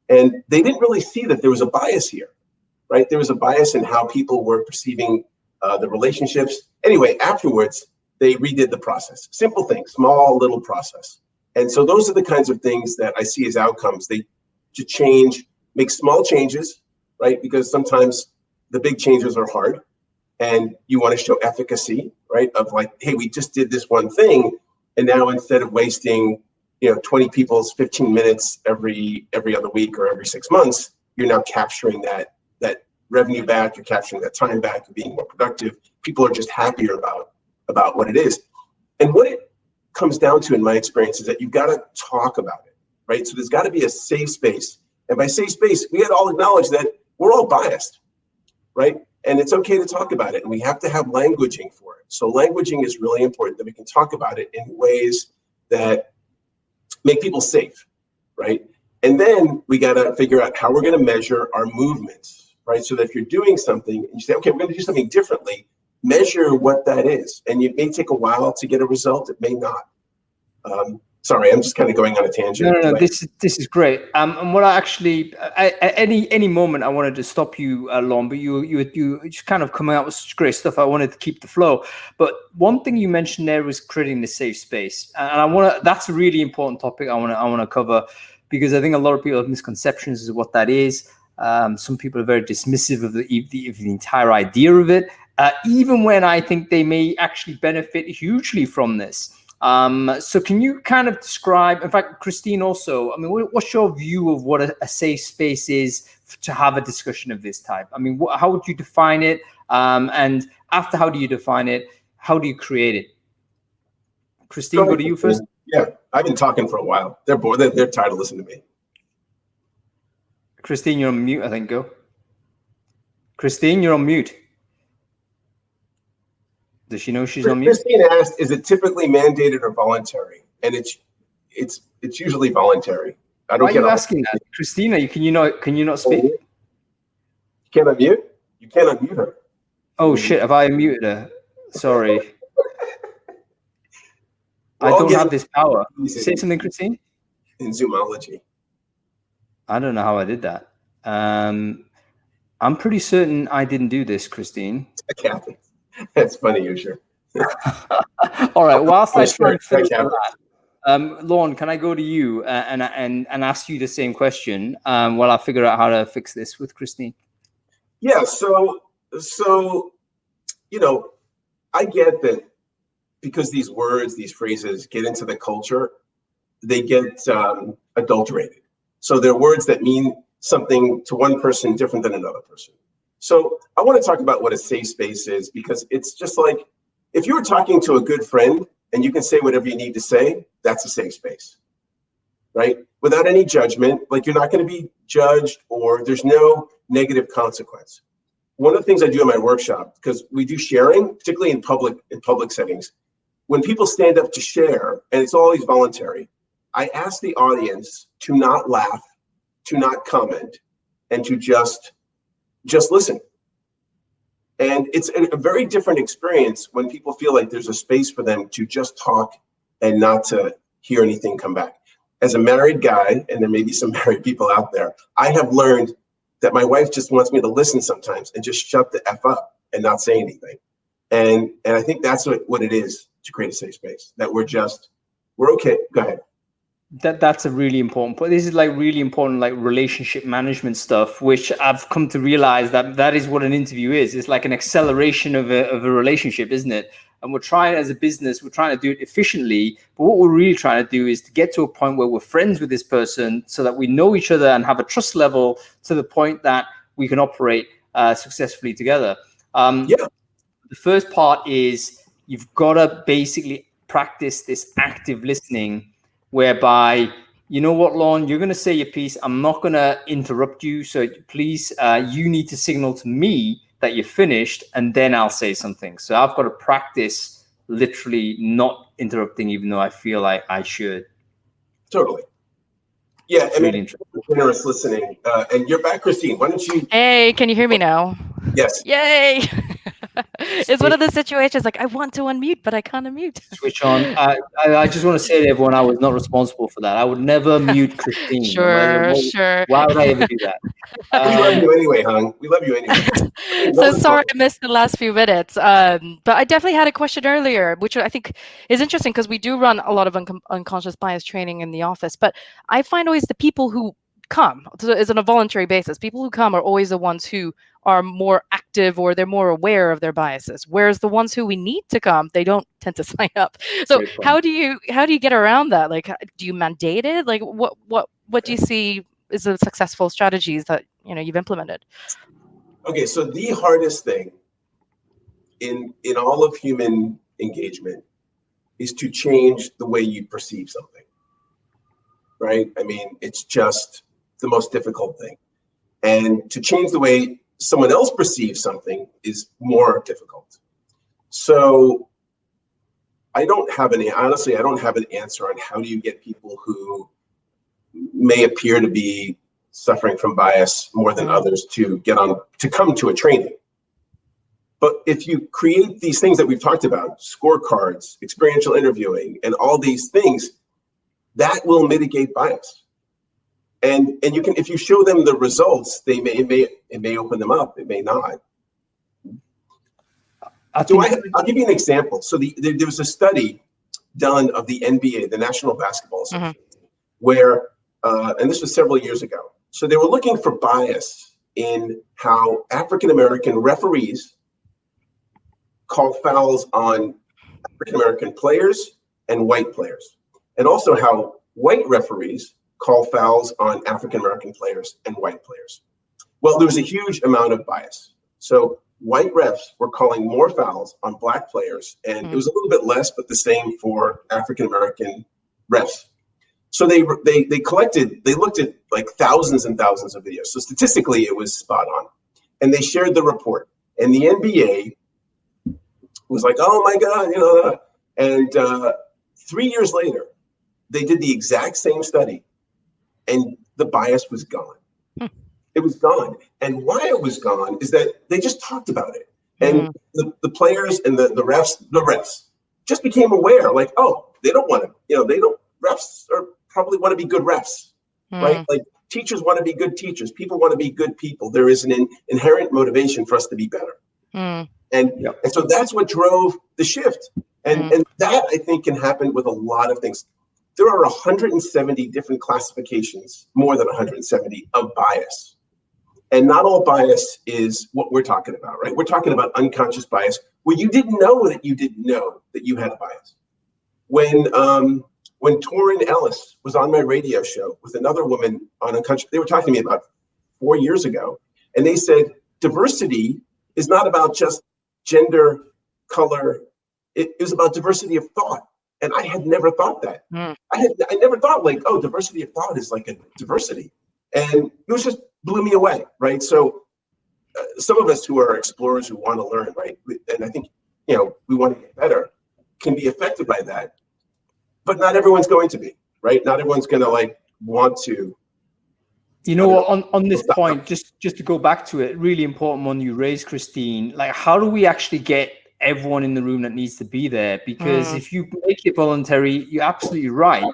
And they didn't really see that there was a bias here, right? There was a bias in how people were perceiving the relationships. Anyway, afterwards, they redid the process. Simple thing, small little process. And so those are the kinds of things that I see as outcomes. They to change, make small changes, right? Because sometimes the big changes are hard, and you want to show efficacy, right? Of like, hey, we just did this one thing, and now instead of wasting 20 people's 15 minutes every other week or every 6 months, you're now capturing that revenue back, you're capturing that time back, you're being more productive. People are just happier about what it is. And what it comes down to, in my experience, is that you've got to talk about it, right? So there's got to be a safe space. And by safe space, we had all acknowledged that we're all biased, right? And it's okay to talk about it. And we have to have languaging for it. So languaging is really important, that we can talk about it in ways that make people safe, right? And then we got to figure out how we're going to measure our movements, right? So that if you're doing something and you say, okay, we're going to do something differently, measure what that is. And it may take a while to get a result. It may not. Sorry, I'm just kind of going on a tangent. No. This is great. And what I actually, at any moment, I wanted to stop you, Lorne, but you just kind of coming out with such great stuff. I wanted to keep the flow. But one thing you mentioned there was creating the safe space, and that's a really important topic I want to cover, because I think a lot of people have misconceptions as to what that is. Some people are very dismissive of the entire idea of it, even when I think they may actually benefit hugely from this. So can you kind of describe, in fact, Christine also, I mean, what's your view of what a safe space is to have a discussion of this type? I mean, how would you define it? And after how do you define it? How do you create it? Christine, go to you first. Yeah, I've been talking for a while. They're bored. They're tired of listening to me. Christine, you're on mute, I think, go. Christine, you're on mute. Does she know she's on mute? Christine asked, is it typically mandated or voluntary? And it's usually voluntary. I don't Why are you asking that? Christina, can you not speak? You can't unmute? You can't unmute her. Oh shit, have I unmuted her? Sorry. I don't have this power. Say something, Christine. In Zoomology. I don't know how I did that. I'm pretty certain I didn't do this, Christine. Captain. That's funny, Usher. All right. Whilst I try and figure that, Lorne, can I go to you and ask you the same question while I figure out how to fix this with Christine? Yeah. So I get that because these words, these phrases get into the culture, they get adulterated. So they're words that mean something to one person different than another person. So I want to talk about what a safe space is, because it's just like if you were talking to a good friend and you can say whatever you need to say, that's a safe space, right? Without any judgment, like you're not going to be judged or there's no negative consequence. One of the things I do in my workshop, because we do sharing, particularly in public settings, when people stand up to share, and it's always voluntary, I ask the audience to not laugh, to not comment, and to just listen. And it's a very different experience when people feel like there's a space for them to just talk and not to hear anything come back. As a married guy, and there may be some married people out there, I have learned that my wife just wants me to listen sometimes and just shut the F up and not say anything. And I think that's what it is to create a safe space, that we're okay. Go ahead. That's a really important point. This is like really important, like relationship management stuff, which I've come to realize that is what an interview is. It's like an acceleration of a relationship, isn't it? And we're trying, as a business, we're trying to do it efficiently. But what we're really trying to do is to get to a point where we're friends with this person so that we know each other and have a trust level to the point that we can operate successfully together. The first part is you've got to basically practice this active listening, whereby, you know what, Lorne, you're going to say your piece. I'm not going to interrupt you. So please, you need to signal to me that you're finished, and then I'll say something. So I've got to practice literally not interrupting, even though I feel like I should. Totally. Yeah, it's really interesting. Generous listening. And you're back, Christine. Why don't you? Hey, can you hear me now? Yes. Yay! It's one of the situations like I want to unmute, but I can't unmute. Switch on. I just want to say to everyone, I was not responsible for that. I would never mute Christine. Sure. Why would I ever do that? We love you anyway, Hung. We love you anyway. So sorry I missed the last few minutes. But I definitely had a question earlier, which I think is interesting because we do run a lot of unconscious bias training in the office. But I find always the people who come, so it's on a voluntary basis, people who come are always the ones who are more active or they're more aware of their biases, whereas the ones who we need to come, they don't tend to sign up. So how do you get around that? Like, do you mandate it? Like, what do you see is the successful strategies that you've implemented? Okay, so the hardest thing in all of human engagement is to change the way you perceive something, right? I mean, it's just the most difficult thing. And to change the way someone else perceives something is more difficult. So I don't have an answer on how do you get people who may appear to be suffering from bias more than others to come to a training. But if you create these things that we've talked about, scorecards, experiential interviewing, and all these things, that will mitigate bias. And you can, if you show them the results, it may open them up, it may not. I'll give you an example. So there was a study done of the NBA, the National Basketball Association, where, and this was several years ago. So they were looking for bias in how African-American referees call fouls on African-American players and white players, and also how white referees call fouls on African-American players and white players. Well, there was a huge amount of bias. So white refs were calling more fouls on black players, and it was a little bit less, but the same for African-American refs. So they looked at like thousands and thousands of videos. So statistically, it was spot on. And they shared the report. And the NBA was like, oh my God, and 3 years later, they did the exact same study, and the bias was gone. It was gone. And why it was gone is that they just talked about it. And the players and the refs just became aware, like, oh, they don't want to, refs probably want to be good refs, right? Like teachers want to be good teachers. People want to be good people. There is an inherent motivation for us to be better. And so that's what drove the shift. And that, I think, can happen with a lot of things. There are 170 different classifications, more than 170, of bias. And not all bias is what we're talking about, right? We're talking about unconscious bias, where you didn't know that you didn't know that you had a bias. When Torrin Ellis was on my radio show with another woman on unconscious, they were talking to me about 4 years ago, and they said, diversity is not about just gender, color. It was about diversity of thought. And I had never thought that. I never thought like, oh, diversity of thought is like a diversity. And it was just blew me away, right? So some of us who are explorers who want to learn, right? And I think, we want to get better, can be affected by that. But not everyone's going to be, right? Not everyone's going to want to. On this point, just to go back to it, really important one you raised, Christine, like how do we actually get everyone in the room that needs to be there? Because if you make it voluntary, you're absolutely right.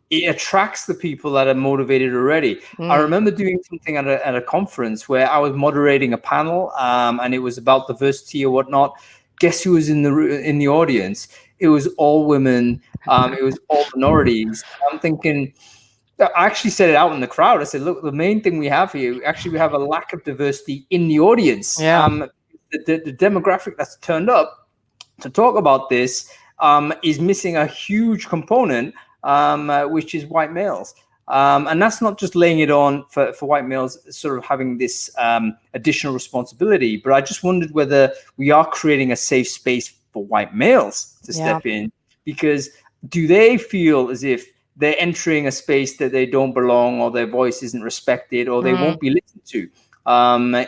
It attracts the people that are motivated already. I remember doing something at a conference where I was moderating a panel, and it was about diversity or whatnot. Guess who was in the audience? It was all women. It was all minorities. I'm thinking, I actually said it out in the crowd. I said, look, the main thing we have here, we have a lack of diversity in the audience. The demographic that's turned up to talk about this is missing a huge component, which is white males. And that's not just laying it on for white males sort of having this additional responsibility, but I just wondered whether we are creating a safe space for white males to step in, because do they feel as if they're entering a space that they don't belong, or their voice isn't respected, or they won't be listened to?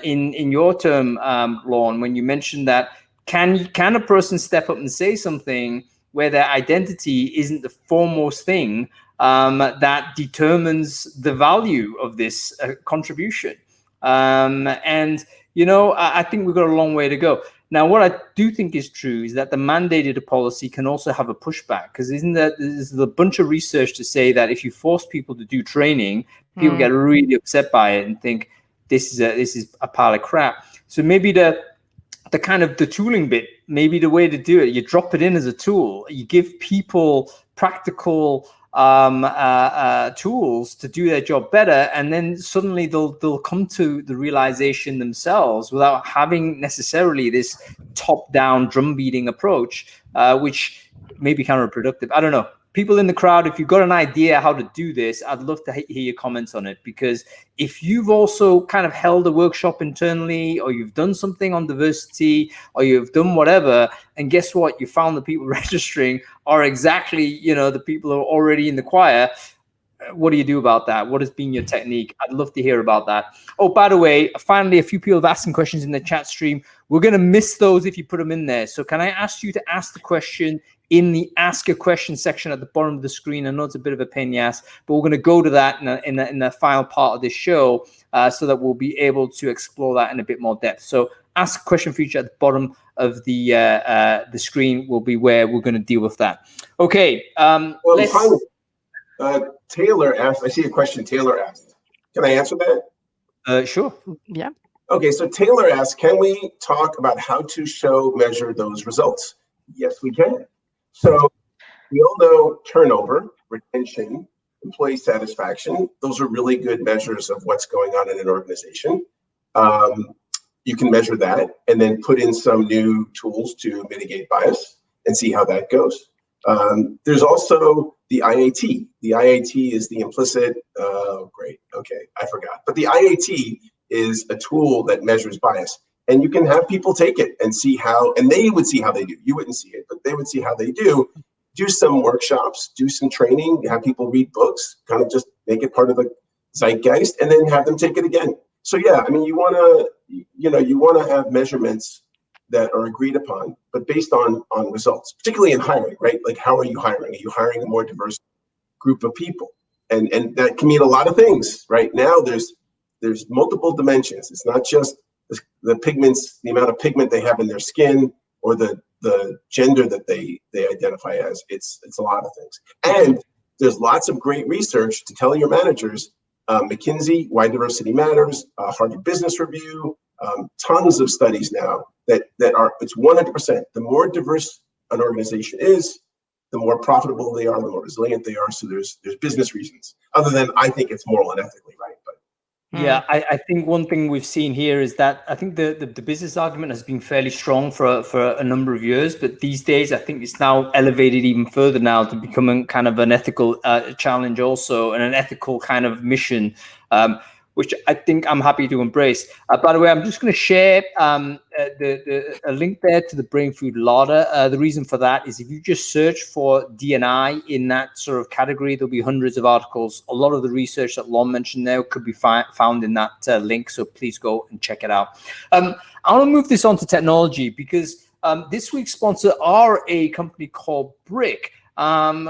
In your term, Lorne, when you mentioned that, can a person step up and say something where their identity isn't the foremost thing that determines the value of this contribution? I think we've got a long way to go. Now, what I do think is true is that the mandated policy can also have a pushback, because there's a bunch of research to say that if you force people to do training, people get really upset by it and think this is a pile of crap. So maybe the kind of the tooling bit, maybe the way to do it, you drop it in as a tool, you give people practical tools to do their job better, and then suddenly they'll come to the realization themselves without having necessarily this top-down drum beating approach, which may be counterproductive. I don't know. People in the crowd, if you've got an idea how to do this, I'd love to hear your comments on it, because if you've also kind of held a workshop internally, or you've done something on diversity, or you've done whatever, and guess what? You found the people registering are exactly, the people who are already in the choir. What do you do about that? What has been your technique? I'd love to hear about that. Oh, by the way, finally, a few people have asked some questions in the chat stream. We're going to miss those if you put them in there. So can I ask you to ask the question in the ask a question section at the bottom of the screen? I know it's a bit of a pain in the ass, but we're going to go to that in the final part of this show, so that we'll be able to explore that in a bit more depth. So ask a question feature at the bottom of the screen will be where we're going to deal with that. Okay. Taylor asked, I see a question Taylor asked. Can I answer that? Sure. Yeah. Okay, so Taylor asked, can we talk about how to measure those results? Yes, we can. So we all know turnover, retention, employee satisfaction. Those are really good measures of what's going on in an organization. You can measure that and then put in some new tools to mitigate bias and see how that goes. There's also the IAT. The IAT is the implicit, great, okay, I forgot. But the IAT is a tool that measures bias. And you can have people take it and see how, and they would see how they do. You wouldn't see it, but they would see how they do. Do some workshops, do some training, have people read books, kind of just make it part of the zeitgeist, and then have them take it again. So yeah, I mean, you want to have measurements that are agreed upon, but based on results, particularly in hiring, right? Like, how are you hiring? Are you hiring a more diverse group of people? And that can mean a lot of things. Right now, there's multiple dimensions. It's not just the pigments, the amount of pigment they have in their skin, or the gender that they identify as. It's a lot of things. And there's lots of great research to tell your managers, McKinsey, Why Diversity Matters, Harvard Business Review, tons of studies now that are, it's 100%. The more diverse an organization is, the more profitable they are, the more resilient they are. So there's business reasons, other than I think it's moral and ethically right. But yeah, I think one thing we've seen here is that I think the business argument has been fairly strong for a number of years, but these days I think it's now elevated even further now to becoming kind of an ethical challenge also, and an ethical kind of mission, which I think I'm happy to embrace. By the way, I'm just going to share a link there to the Brainfood Larder. The reason for that is if you just search for D&I in that sort of category, there'll be hundreds of articles. A lot of the research that Lorne mentioned there could be found in that link, so please go and check it out. I want to move this on to technology because this week's sponsor are a company called Brick,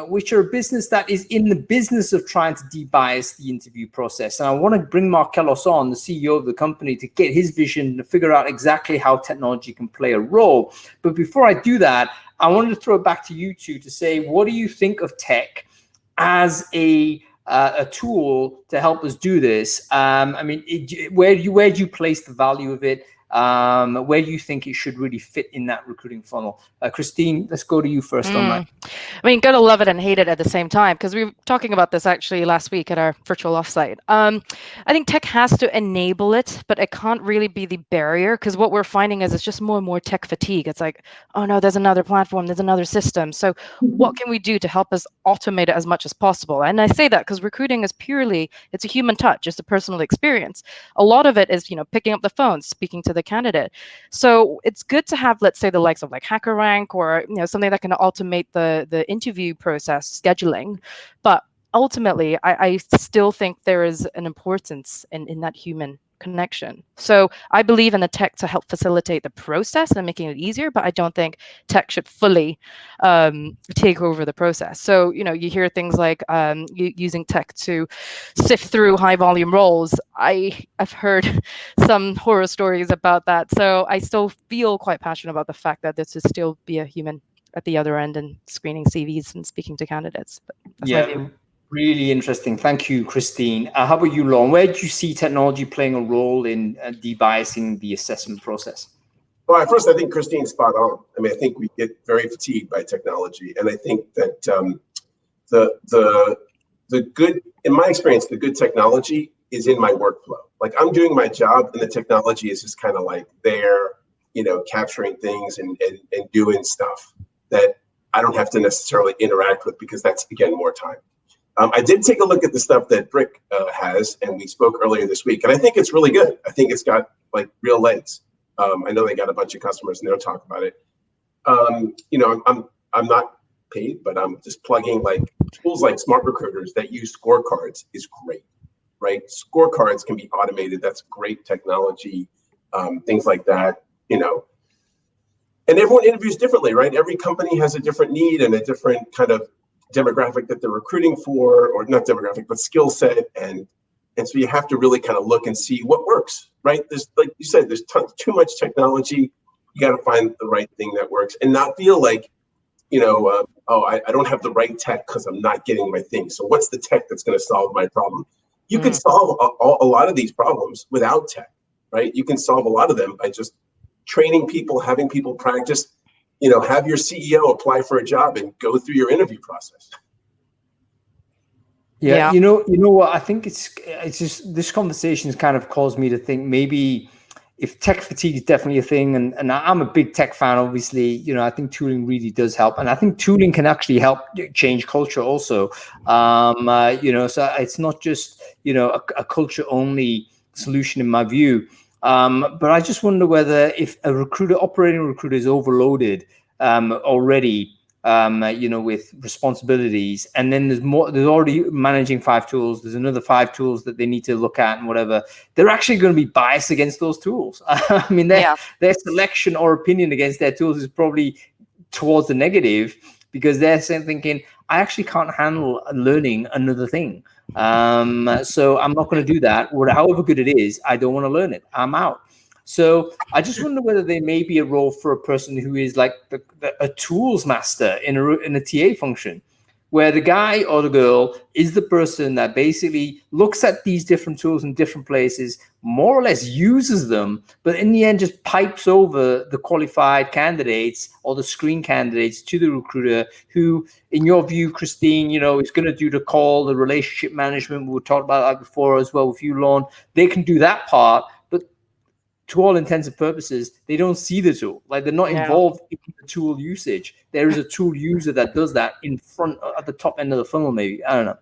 which are a business that is in the business of trying to de-bias the interview process. And I want to bring Markelos on, the CEO of the company, to get his vision to figure out exactly how technology can play a role. But before I do that, I wanted to throw it back to you two to say, what do you think of tech as a tool to help us do this? I mean, where do you place the value of it? Where do you think it should really fit in that recruiting funnel? Christine, let's go to you first on that. I mean, gotta love it and hate it at the same time, because we were talking about this actually last week at our virtual offsite. I think tech has to enable it, but it can't really be the barrier, because what we're finding is it's just more and more tech fatigue. It's like, oh no, there's another platform, there's another system. So what can we do to help us automate it as much as possible? And I say that because recruiting is purely, it's a human touch, it's a personal experience. A lot of it is, picking up the phone, speaking to the candidate. So it's good to have, let's say, the likes of like HackerRank, or something that can automate the interview process scheduling. But ultimately, I still think there is an importance in that human connection. So I believe in the tech to help facilitate the process and making it easier, but I don't think tech should fully take over the process. So, you hear things like using tech to sift through high volume roles. I've heard some horror stories about that. So I still feel quite passionate about the fact that this should still be a human at the other end and screening CVs and speaking to candidates. But that's my view. Really interesting. Thank you, Christine. How about you, Lorne? Where do you see technology playing a role in de-biasing the assessment process? Well, at first, I think Christine's spot on. I mean, I think we get very fatigued by technology, and I think that the good, in my experience, the good technology is in my workflow. Like, I'm doing my job, and the technology is just kind of like there, capturing things and doing stuff that I don't have to necessarily interact with, because that's, again, more time. I did take a look at the stuff that Brick has, and we spoke earlier this week, and I think it's really good. I think it's got like real legs. I know they got a bunch of customers, and they'll talk about it. I'm not paid, but I'm just plugging like tools like Smart Recruiters that use scorecards is great, right? Scorecards can be automated. That's great technology. Things like that, And everyone interviews differently, right? Every company has a different need and a different kind of demographic that they're recruiting for, or not demographic, but skill set. And so you have to really kind of look and see what works, right? There's, like you said, there's too much technology. You got to find the right thing that works and not feel like I don't have the right tech because I'm not getting my thing. So what's the tech that's going to solve my problem? You could Mm. solve a lot of these problems without tech, right? You can solve a lot of them by just training people, having people practice, have your CEO apply for a job and go through your interview process. Yeah, Yeah. you know what? I think it's just this conversation has kind of caused me to think maybe if tech fatigue is definitely a thing, and I'm a big tech fan, obviously, I think tooling really does help, and I think tooling can actually help change culture also. So it's not just a culture only solution in my view. But I just wonder whether if operating recruiter is overloaded already, with responsibilities, and then there's already managing 5 tools, there's another 5 tools that they need to look at and whatever, they're actually going to be biased against those tools. I mean, Yeah. their selection or opinion against their tools is probably towards the negative, because they're thinking, I actually can't handle learning another thing. So I'm not going to do that. However good it is, I don't want to learn it. I'm out. So I just wonder whether there may be a role for a person who is like a tools master in a TA function, where the guy or the girl is the person that basically looks at these different tools in different places, more or less uses them, but in the end just pipes over the qualified candidates or the screen candidates to the recruiter, who, in your view, Christine, is going to do the call, the relationship management. We talked about that before as well with you, Lorne. They can do that part, but to all intents and purposes, they don't see the tool. Like, they're not Yeah. involved in the tool usage. There is a tool user that does that in front at the top end of the funnel, maybe. I don't know.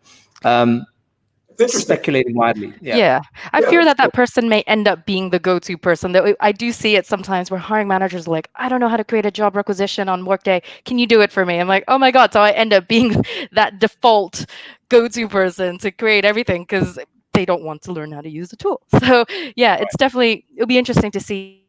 It's interesting. Speculating widely. Yeah. Yeah. I Yeah, fear that's that that person may end up being the go-to person. That I do see it sometimes where hiring managers are like, I don't know how to create a job requisition on Workday. Can you do it for me? I'm like, oh my God. So I end up being that default go-to person to create everything because they don't want to learn how to use the tool. So yeah, right. it's definitely, it'll be interesting to see,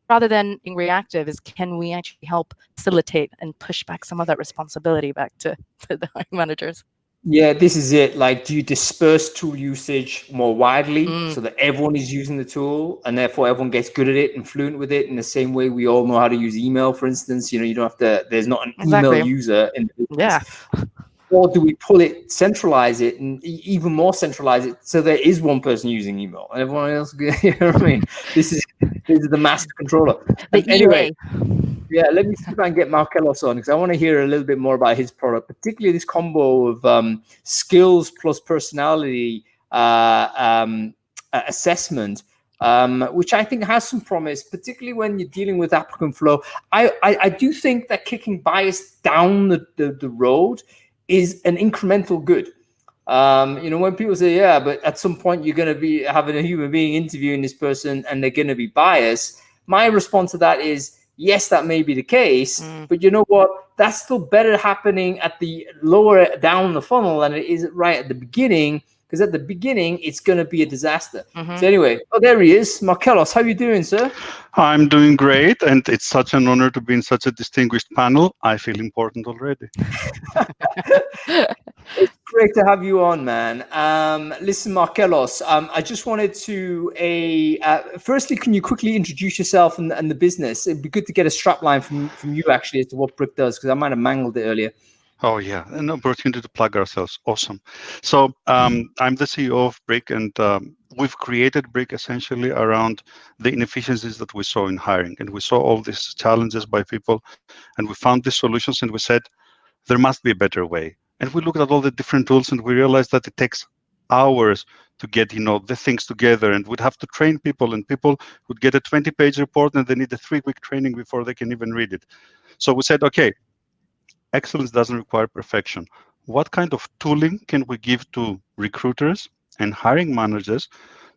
rather than being reactive, is can we actually help facilitate and push back some of that responsibility back to the hiring managers. Yeah, this is it. Like, do you disperse tool usage more widely Mm, so that everyone is using the tool and therefore everyone gets good at it and fluent with it, in the same way we all know how to use email, for instance? You don't have to, there's not an email exactly. user in the Yeah. business. Or do we pull it, centralize it, and even more centralize it so there is one person using email and everyone else, you know what I mean? This is the master controller. The Anyway, EA. yeah, let me see if I can get Markelos on, because I want to hear a little bit more about his product, particularly this combo of skills plus personality assessment, which I think has some promise, particularly when you're dealing with applicant flow. I do think that kicking bias down the road is an incremental good. When people say, yeah, but at some point you're going to be having a human being interviewing this person and they're going to be biased. My response to that is, yes, that may be the case, Mm, but you know what? That's still better happening at the lower down the funnel than it is right at the beginning, because at the beginning it's going to be a disaster. hmm So anyway, oh, there he is. Markelos, how you doing, sir? I'm doing great, and it's such an honor to be in such a distinguished panel. I feel important already. It's great to have you on, man. Listen, Markelos, I just wanted to firstly, can you quickly introduce yourself and the business? It'd be good to get a strapline from you actually as to what Brick does, because I might have mangled it earlier. Oh yeah, an opportunity to plug ourselves. Awesome. So I'm the CEO of Brick, and we've created Brick essentially around the inefficiencies that we saw in hiring, and we saw all these challenges by people, and we found these solutions, and we said there must be a better way. And we looked at all the different tools, and we realized that it takes hours to get the things together, and we'd have to train people, and people would get a 20-page report, and they need a 3-week training before they can even read it. So we said, okay, excellence doesn't require perfection. What kind of tooling can we give to recruiters and hiring managers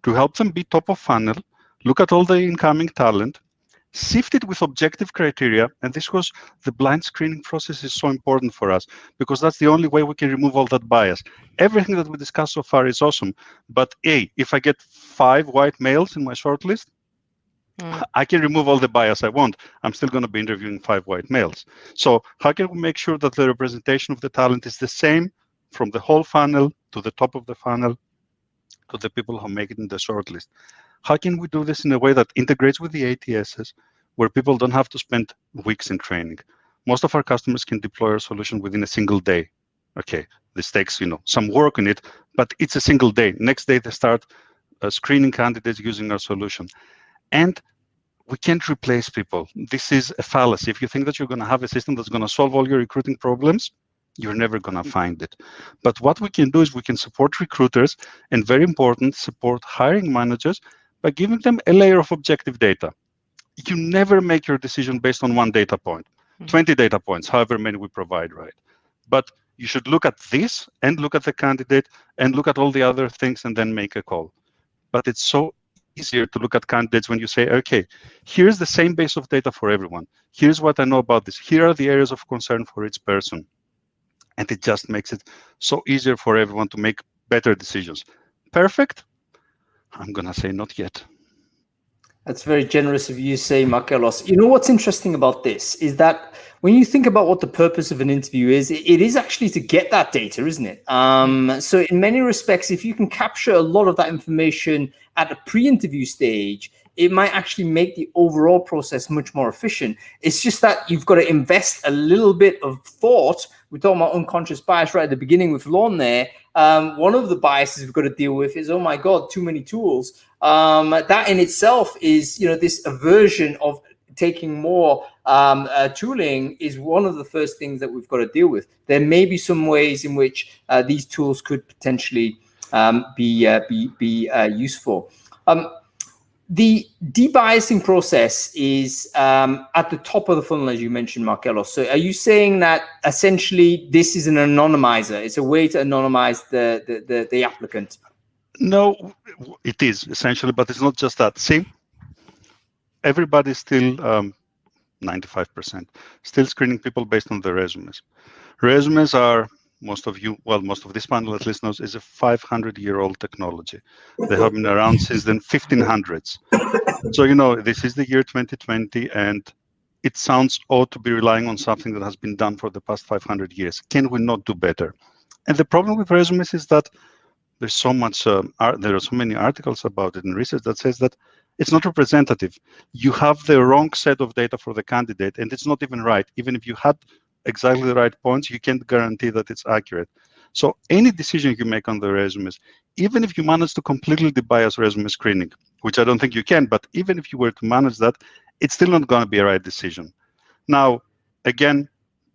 to help them be top of funnel, look at all the incoming talent, sift it with objective criteria? And this was the blind screening process is so important for us, because that's the only way we can remove all that bias. Everything that we discussed so far is awesome, but if I get 5 white males in my shortlist, mm, I can remove all the bias I want. I'm still going to be interviewing 5 white males. So how can we make sure that the representation of the talent is the same from the whole funnel to the top of the funnel to the people who make it in the shortlist? How can we do this in a way that integrates with the ATSs, where people don't have to spend weeks in training, most of our customers can deploy our solution within a single day. Okay, this takes some work on it, but it's a single day. Next day they start screening candidates using our solution, and we can't replace people. This is a fallacy. If you think that you're going to have a system that's going to solve all your recruiting problems, you're never going to find it. But what we can do is we can support recruiters, and very important, support hiring managers by giving them a layer of objective data. You never make your decision based on one data point, 20 data points, however many we provide, right? But you should look at this and look at the candidate and look at all the other things and then make a call. But it's so easier to look at candidates when you say, okay, here's the same base of data for everyone. Here's what I know about this. Here are the areas of concern for each person. And it just makes it so easier for everyone to make better decisions. Perfect? I'm going to say not yet. That's very generous of you to say, Markelos. You know what's interesting about this is that when you think about what the purpose of an interview is, it is actually to get that data, isn't it? So in many respects, if you can capture a lot of that information at a pre-interview stage, it might actually make the overall process much more efficient. It's just that you've got to invest a little bit of thought. We're talking about unconscious bias right at the beginning with Lorne there. One of the biases we've got to deal with is, oh my God, too many tools. That in itself is, this aversion of taking more tooling is one of the first things that we've got to deal with. There may be some ways in which these tools could potentially be useful. The debiasing process is at the top of the funnel, as you mentioned, Markelos. So are you saying that essentially this is an anonymizer? It's a way to anonymize the applicant? No, it is essentially, but it's not just that. See, everybody's still 95% still screening people based on their resumes. Resumes are, most of this panel at least knows, is a 500-year-old technology. They have been around since the 1500s. So, this is the year 2020, and it sounds odd to be relying on something that has been done for the past 500 years. Can we not do better? And the problem with resumes is that there's so much, there are so many articles about it and research that says that it's not representative. You have the wrong set of data for the candidate, and it's not even right. Even if you had exactly the right points, you can't guarantee that it's accurate. So any decision you make on the resumes, even if you manage to completely debias resume screening, which I don't think you can, but even if you were to manage that, it's still not going to be a right decision. Now, again,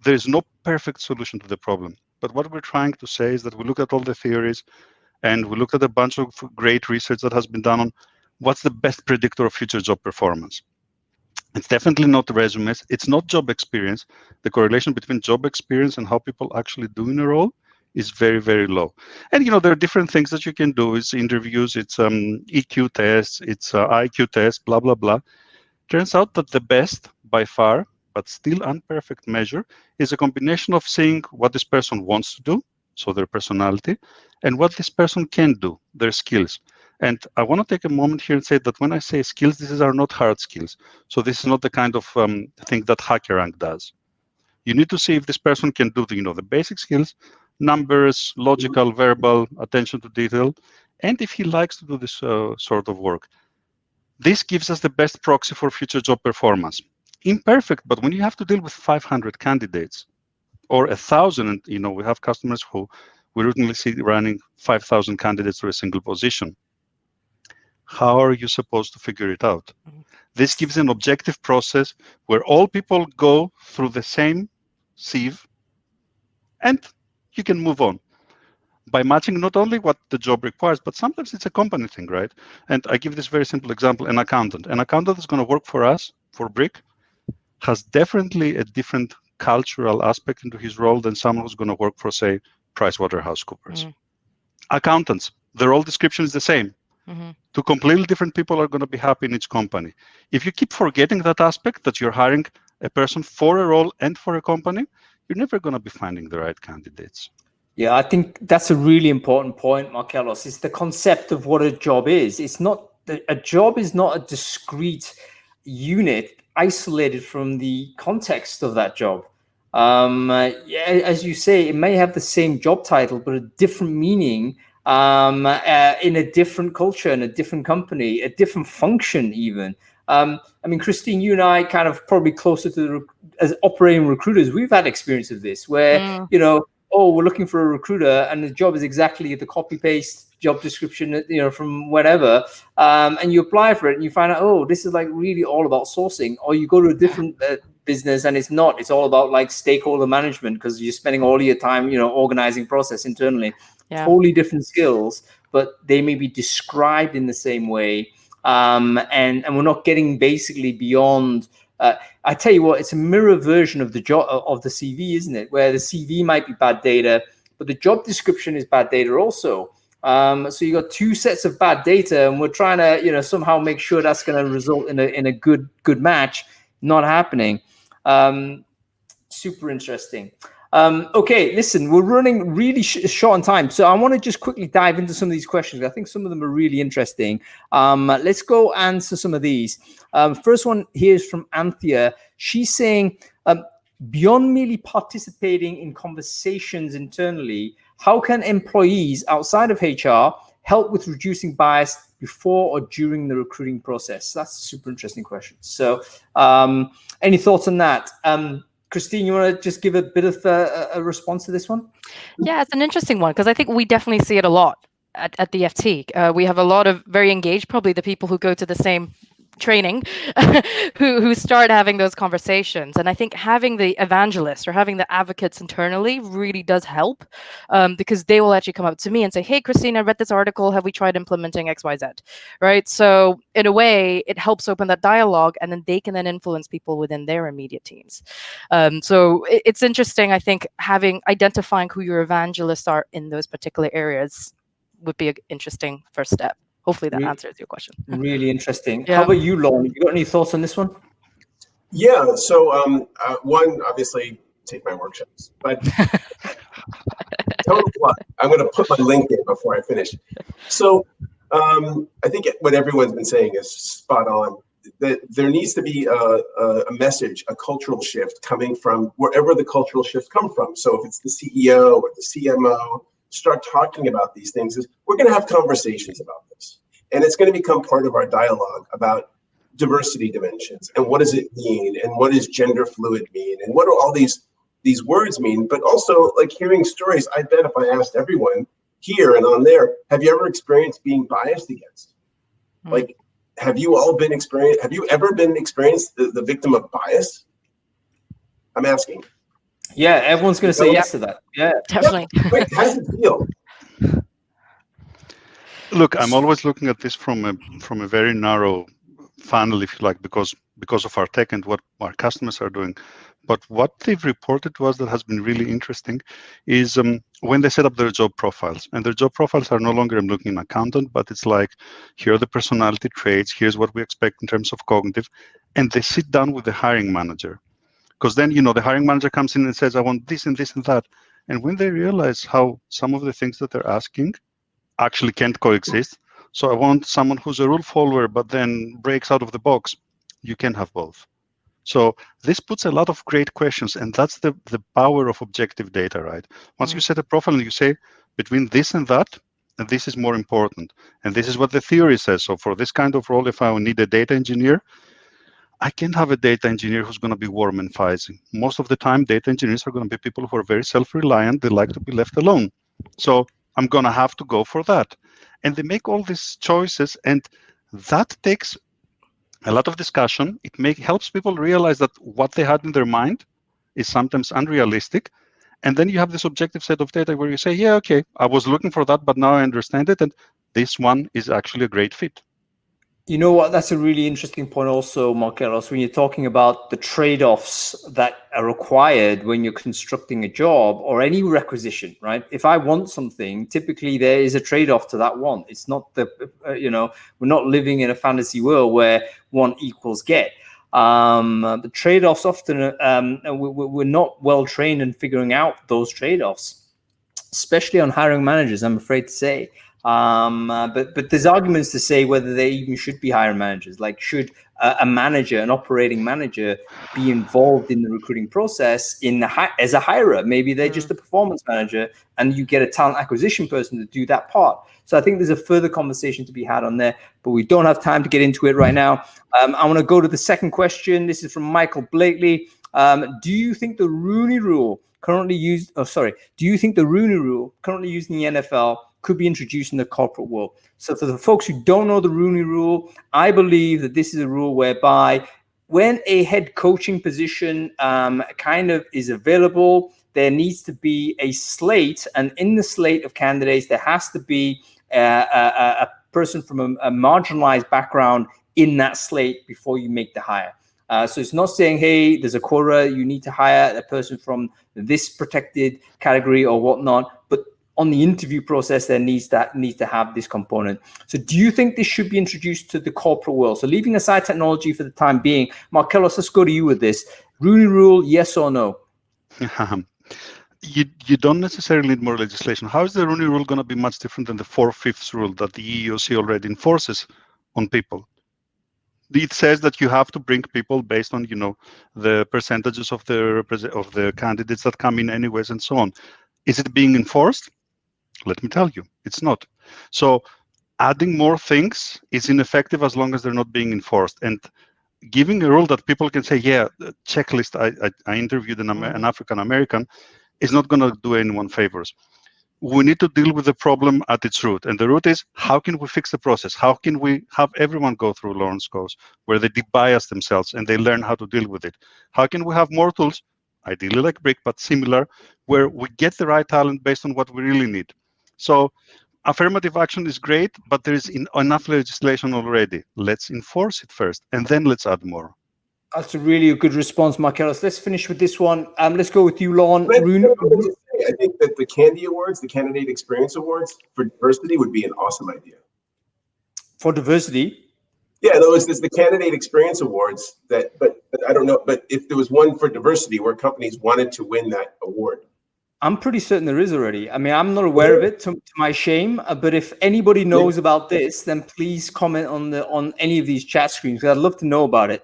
there is no perfect solution to the problem. But what we're trying to say is that we look at all the theories, and we looked at a bunch of great research that has been done on what's the best predictor of future job performance. It's definitely not resumes. It's not job experience. The correlation between job experience and how people actually do in a role is very, very low. And, there are different things that you can do. It's interviews, it's EQ tests, it's IQ tests, blah, blah, blah. Turns out that the best, by far, but still imperfect measure is a combination of seeing what this person wants to do, so their personality, and what this person can do, their skills. And I want to take a moment here and say that when I say skills, these are not hard skills. So this is not the kind of thing that HackerRank does. You need to see if this person can do the basic skills, numbers, logical, verbal, attention to detail, and if he likes to do this sort of work. This gives us the best proxy for future job performance. Imperfect, but when you have to deal with 500 candidates or 1,000, and we have customers who we routinely see running 5,000 candidates for a single position. How are you supposed to figure it out? This gives an objective process where all people go through the same sieve, and you can move on by matching not only what the job requires, but sometimes it's a company thing, right? And I give this very simple example: an accountant. An accountant that's going to work for us, for Brick, has definitely a different cultural aspect into his role than someone who's going to work for, say, PricewaterhouseCoopers. Accountants, their role description is the same. Two completely different people are going to be happy in each company. If you keep forgetting that aspect, that you're hiring a person for a role and for a company, you're never going to be finding the right candidates. Yeah, I think that's a really important point, Markelos. It's the concept of what a job is. It's not a job is not a discrete unit isolated from the context of that job. As you say, it may have the same job title, but a different meaning in a different culture, in a different company, a different function even. I mean, Christine, you and I kind of probably closer to as operating recruiters, we've had experience of this where, you know, oh, we're looking for a recruiter and the job is exactly the copy paste job description, you know, from whatever, and you apply for it and you find out, oh, this is like really all about sourcing, or you go to a different business and it's not, it's all about like stakeholder management because you're spending all your time, you know, organizing process internally. Totally different skills, but they may be described in the same way. And we're not getting basically beyond. I tell you what, it's a mirror version of the job of the CV, isn't it? Where the CV might be bad data, but the job description is bad data also. So you got two sets of bad data, and we're trying to, you know, somehow make sure that's going to result in a good match. Not happening. Super interesting. Okay, listen, we're running really short on time, so I want to just quickly dive into some of these questions. I think some of them are really interesting. Let's go answer some of these. First one here is from Anthea. She's saying, beyond merely participating in conversations internally, how can employees outside of HR help with reducing bias before or during the recruiting process? That's a super interesting question. So any thoughts on that? Christine, you want to just give a bit of a response to this one? Yeah, it's an interesting one because I think we definitely see it a lot at the FT. We have a lot of very engaged, probably the people who go to the same training who start having those conversations. And I think having the evangelists or having the advocates internally really does help, because they will actually come up to me and say, hey, Christine, I read this article, have we tried implementing XYZ, right? So in a way it helps open that dialogue, and then they can then influence people within their immediate teams. So it's interesting. I think identifying who your evangelists are in those particular areas would be an interesting first step. Hopefully that answers your question. Really interesting. Yeah. How about you, Lorne? You got any thoughts on this one? Yeah. So one, obviously, take my workshops. But total plug. I'm going to put my link in before I finish. So I think what everyone's been saying is spot on. That there needs to be a message, a cultural shift coming from wherever the cultural shifts come from. So if it's the CEO or the CMO, start talking about these things. We're going to have conversations about this, and it's going to become part of our dialogue about diversity dimensions and what does it mean, and what does gender fluid mean, and what do all these words mean. But also, like, hearing stories. I bet if I asked everyone here and on there, have you ever experienced being biased against? Like, have you ever been experienced the victim of bias? I'm asking. Yeah, everyone's going to say yes to that. Yeah, definitely. Wait, how does it feel? Look, I'm always looking at this from a very narrow funnel, if you like, because of our tech and what our customers are doing. But what they've reported to us that has been really interesting is when they set up their job profiles, and their job profiles are no longer, I'm looking at accountant, but it's like, here are the personality traits, here's what we expect in terms of cognitive, and they sit down with the hiring manager. Because then, you know, the hiring manager comes in and says, I want this and this and that. And when they realize how some of the things that they're asking actually can't coexist, so I want someone who's a rule follower, but then breaks out of the box, you can have both. So this puts a lot of great questions, and that's the power of objective data, right? Once you set a profile and you say, between this and that, and this is more important, and this is what the theory says. So for this kind of role, if I need a data engineer, I can have a data engineer who's going to be warm and fuzzy. Most of the time, data engineers are going to be people who are very self-reliant. They like to be left alone. So I'm going to have to go for that. And they make all these choices, and that takes a lot of discussion. It helps people realize that what they had in their mind is sometimes unrealistic. And then you have this objective set of data where you say, yeah, okay, I was looking for that, but now I understand it. And this one is actually a great fit. You know what? That's a really interesting point also, Markelos, when you're talking about the trade-offs that are required when you're constructing a job or any requisition, right? If I want something, typically there is a trade-off to that want. It's not we're not living in a fantasy world where want equals get. The trade-offs often, we're not well trained in figuring out those trade-offs, especially on hiring managers, I'm afraid to say. But there's arguments to say whether they even should be hiring managers. Like, should a manager, an operating manager, be involved in the recruiting process as a hirer? Maybe they're just a performance manager, and you get a talent acquisition person to do that part. So I think there's a further conversation to be had on there, but we don't have time to get into it right now. I want to go to the second question. This is from Michael Blakely. Do you think the Rooney Rule currently used? Do you think the Rooney Rule currently used in the NFL could be introduced in the corporate world? So for the folks who don't know the Rooney Rule, I believe that this is a rule whereby when a head coaching position kind of is available, there needs to be a slate, and in the slate of candidates, there has to be a person from a marginalized background in that slate before you make the hire. So it's not saying, hey, there's a quota, you need to hire a person from this protected category or whatnot, but on the interview process, there needs to have this component. So do you think this should be introduced to the corporate world? So leaving aside technology for the time being, Markellos, let's go to you with this. Rooney Rule, yes or no? You don't necessarily need more legislation. How is the Rooney Rule going to be much different than the 4/5 rule that the EEOC already enforces on people? It says that you have to bring people based on, the percentages of the candidates that come in anyways and so on. Is it being enforced? Let me tell you, it's not. So adding more things is ineffective as long as they're not being enforced. And giving a rule that people can say, yeah, checklist, I interviewed an African American, is not going to do anyone favors. We need to deal with the problem at its root. And the root is, how can we fix the process? How can we have everyone go through Lawrence course where they debias themselves and they learn how to deal with it? How can we have more tools, ideally like Brick, but similar, where we get the right talent based on what we really need? So affirmative action is great, but there is enough legislation already. Let's enforce it first, and then let's add more. That's a really good response, Markellos. Let's finish with this one. Let's go with you, Lorne. I think that the Candy Awards, the Candidate Experience Awards for diversity would be an awesome idea. For diversity? Yeah, there's the Candidate Experience Awards but I don't know, but if there was one for diversity where companies wanted to win that award. I'm pretty certain there is already. I mean, I'm not aware of it, to my shame. But if anybody knows about this, then please comment on any of these chat screens. I'd love to know about it.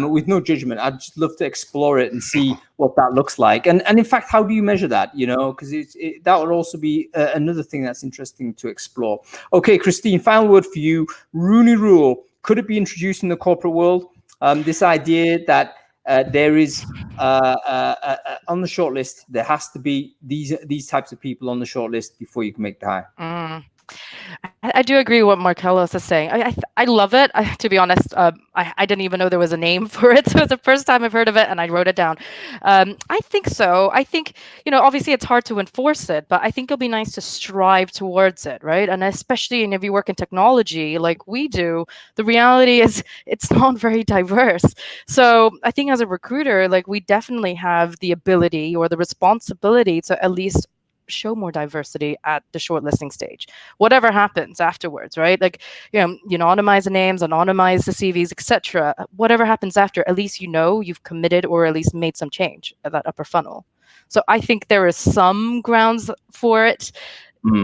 With no judgment, I'd just love to explore it and see what that looks like. And in fact, how do you measure that? Because that would also be another thing that's interesting to explore. Okay, Christine, final word for you. Rooney Rule, could it be introduced in the corporate world? This idea that there is on the shortlist, there has to be these types of people on the shortlist before you can make the hire. I do agree with what Markellos is saying. I love it. To be honest, I didn't even know there was a name for it. So it's the first time I've heard of it, and I wrote it down. I think so. I think, obviously it's hard to enforce it, but I think it'll be nice to strive towards it, right? And especially if you work in technology like we do, the reality is it's not very diverse. So I think as a recruiter, we definitely have the ability or the responsibility to at least show more diversity at the shortlisting stage, whatever happens afterwards, right? You anonymize the names, anonymize the CVs, etc. Whatever happens after, at least you've committed or at least made some change at that upper funnel. So I think there is some grounds for it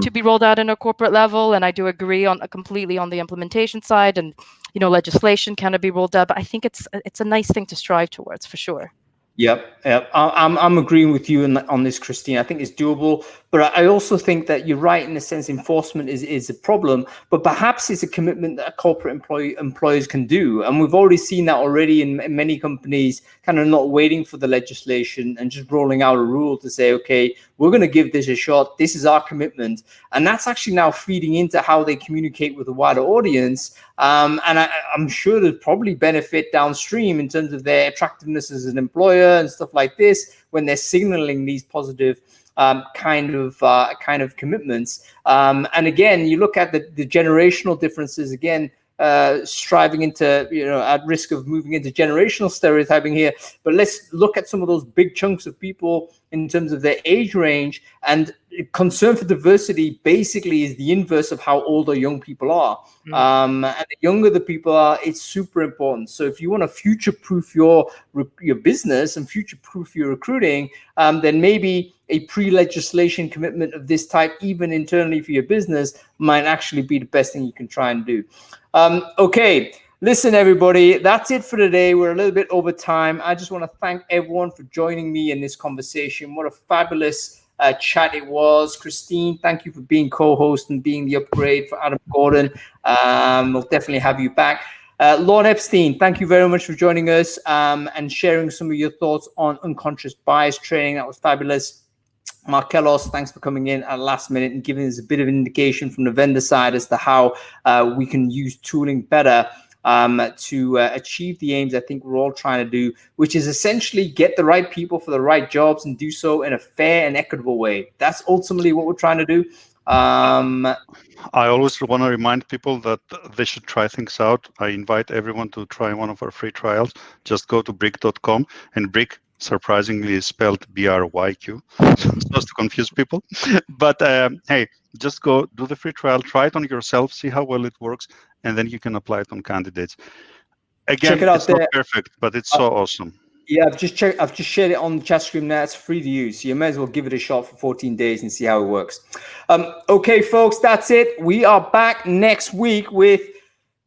to be rolled out in a corporate level, and I do agree completely on the implementation side, and legislation can be rolled out. But I think it's a nice thing to strive towards for sure. Yep. I'm agreeing with you on this, Christine. I think it's doable, but I also think that you're right in the sense enforcement is a problem, but perhaps it's a commitment that corporate employers can do. And we've already seen that already in many companies, kind of not waiting for the legislation and just rolling out a rule to say, okay, we're going to give this a shot. This is our commitment. And that's actually now feeding into how they communicate with the wider audience. And I'm sure there's probably benefit downstream in terms of their attractiveness as an employer and stuff like this when they're signaling these positive kind of commitments. And again, you look at the generational differences again. Striving into, at risk of moving into generational stereotyping here, but let's look at some of those big chunks of people in terms of their age range and concern for diversity basically is the inverse of how old or young people are. And the younger the people are, it's super important. So if you want to future-proof your business and future-proof your recruiting, then maybe a pre-legislation commitment of this type, even internally for your business, might actually be the best thing you can try and do. Okay. Listen, everybody, that's it for today. We're a little bit over time. I just want to thank everyone for joining me in this conversation. What a fabulous chat it was. Christine, thank you for being co-host and being the upgrade for Adam Gordon. We'll definitely have you back. Lorne Epstein, thank you very much for joining us and sharing some of your thoughts on unconscious bias training. That was fabulous. Markelos, thanks for coming in at last minute and giving us a bit of an indication from the vendor side as to how we can use tooling better to achieve the aims I think we're all trying to do, which is essentially get the right people for the right jobs and do so in a fair and equitable way. That's ultimately what we're trying to do. I always want to remind people that they should try things out. I invite everyone to try one of our free trials. Just go to brick.com, and brick surprisingly is spelled BRYQ, just to confuse people. But hey, just go do the free trial, try it on yourself, see how well it works, and then you can apply it on candidates. Again, check it out it's there. Not perfect, but it's so awesome. Yeah, I've just shared it on the chat screen now. It's free to use. So you may as well give it a shot for 14 days and see how it works. Okay, folks, that's it. We are back next week with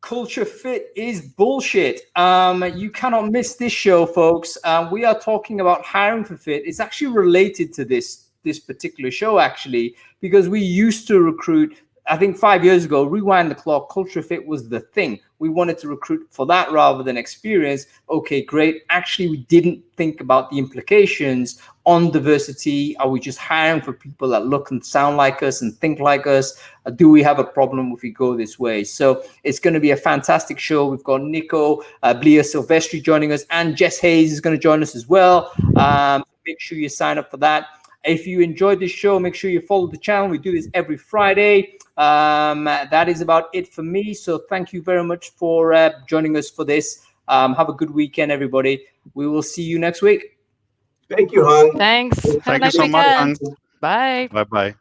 Culture Fit is Bullshit. You cannot miss this show, folks. We are talking about hiring for fit. It's actually related to this particular show, actually, because we used to recruit. I think 5 years ago, rewind the clock, culture fit was the thing. We wanted to recruit for that rather than experience. Okay, great. Actually, we didn't think about the implications on diversity. Are we just hiring for people that look and sound like us and think like us? Do we have a problem if we go this way? So it's going to be a fantastic show. We've got Nico Blia Silvestri joining us, and Jess Hayes is going to join us as well. Make sure you sign up for that. If you enjoyed this show, make sure you follow the channel. We do this every Friday. That is about it for me. So thank you very much for joining us for this. Have a good weekend, everybody. We will see you next week. Thank you, Hung. Thanks. Have a Thank you nice so much, weekend. Hung. Bye. Bye-bye.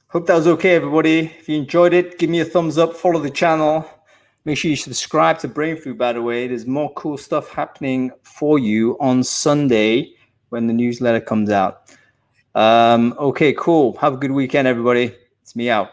Hope that was okay, everybody. If you enjoyed it, give me a thumbs up, follow the channel. Make sure you subscribe to Brainfood, by the way. There's more cool stuff happening for you on Sunday when the newsletter comes out. Okay, cool. Have a good weekend, everybody. It's me out.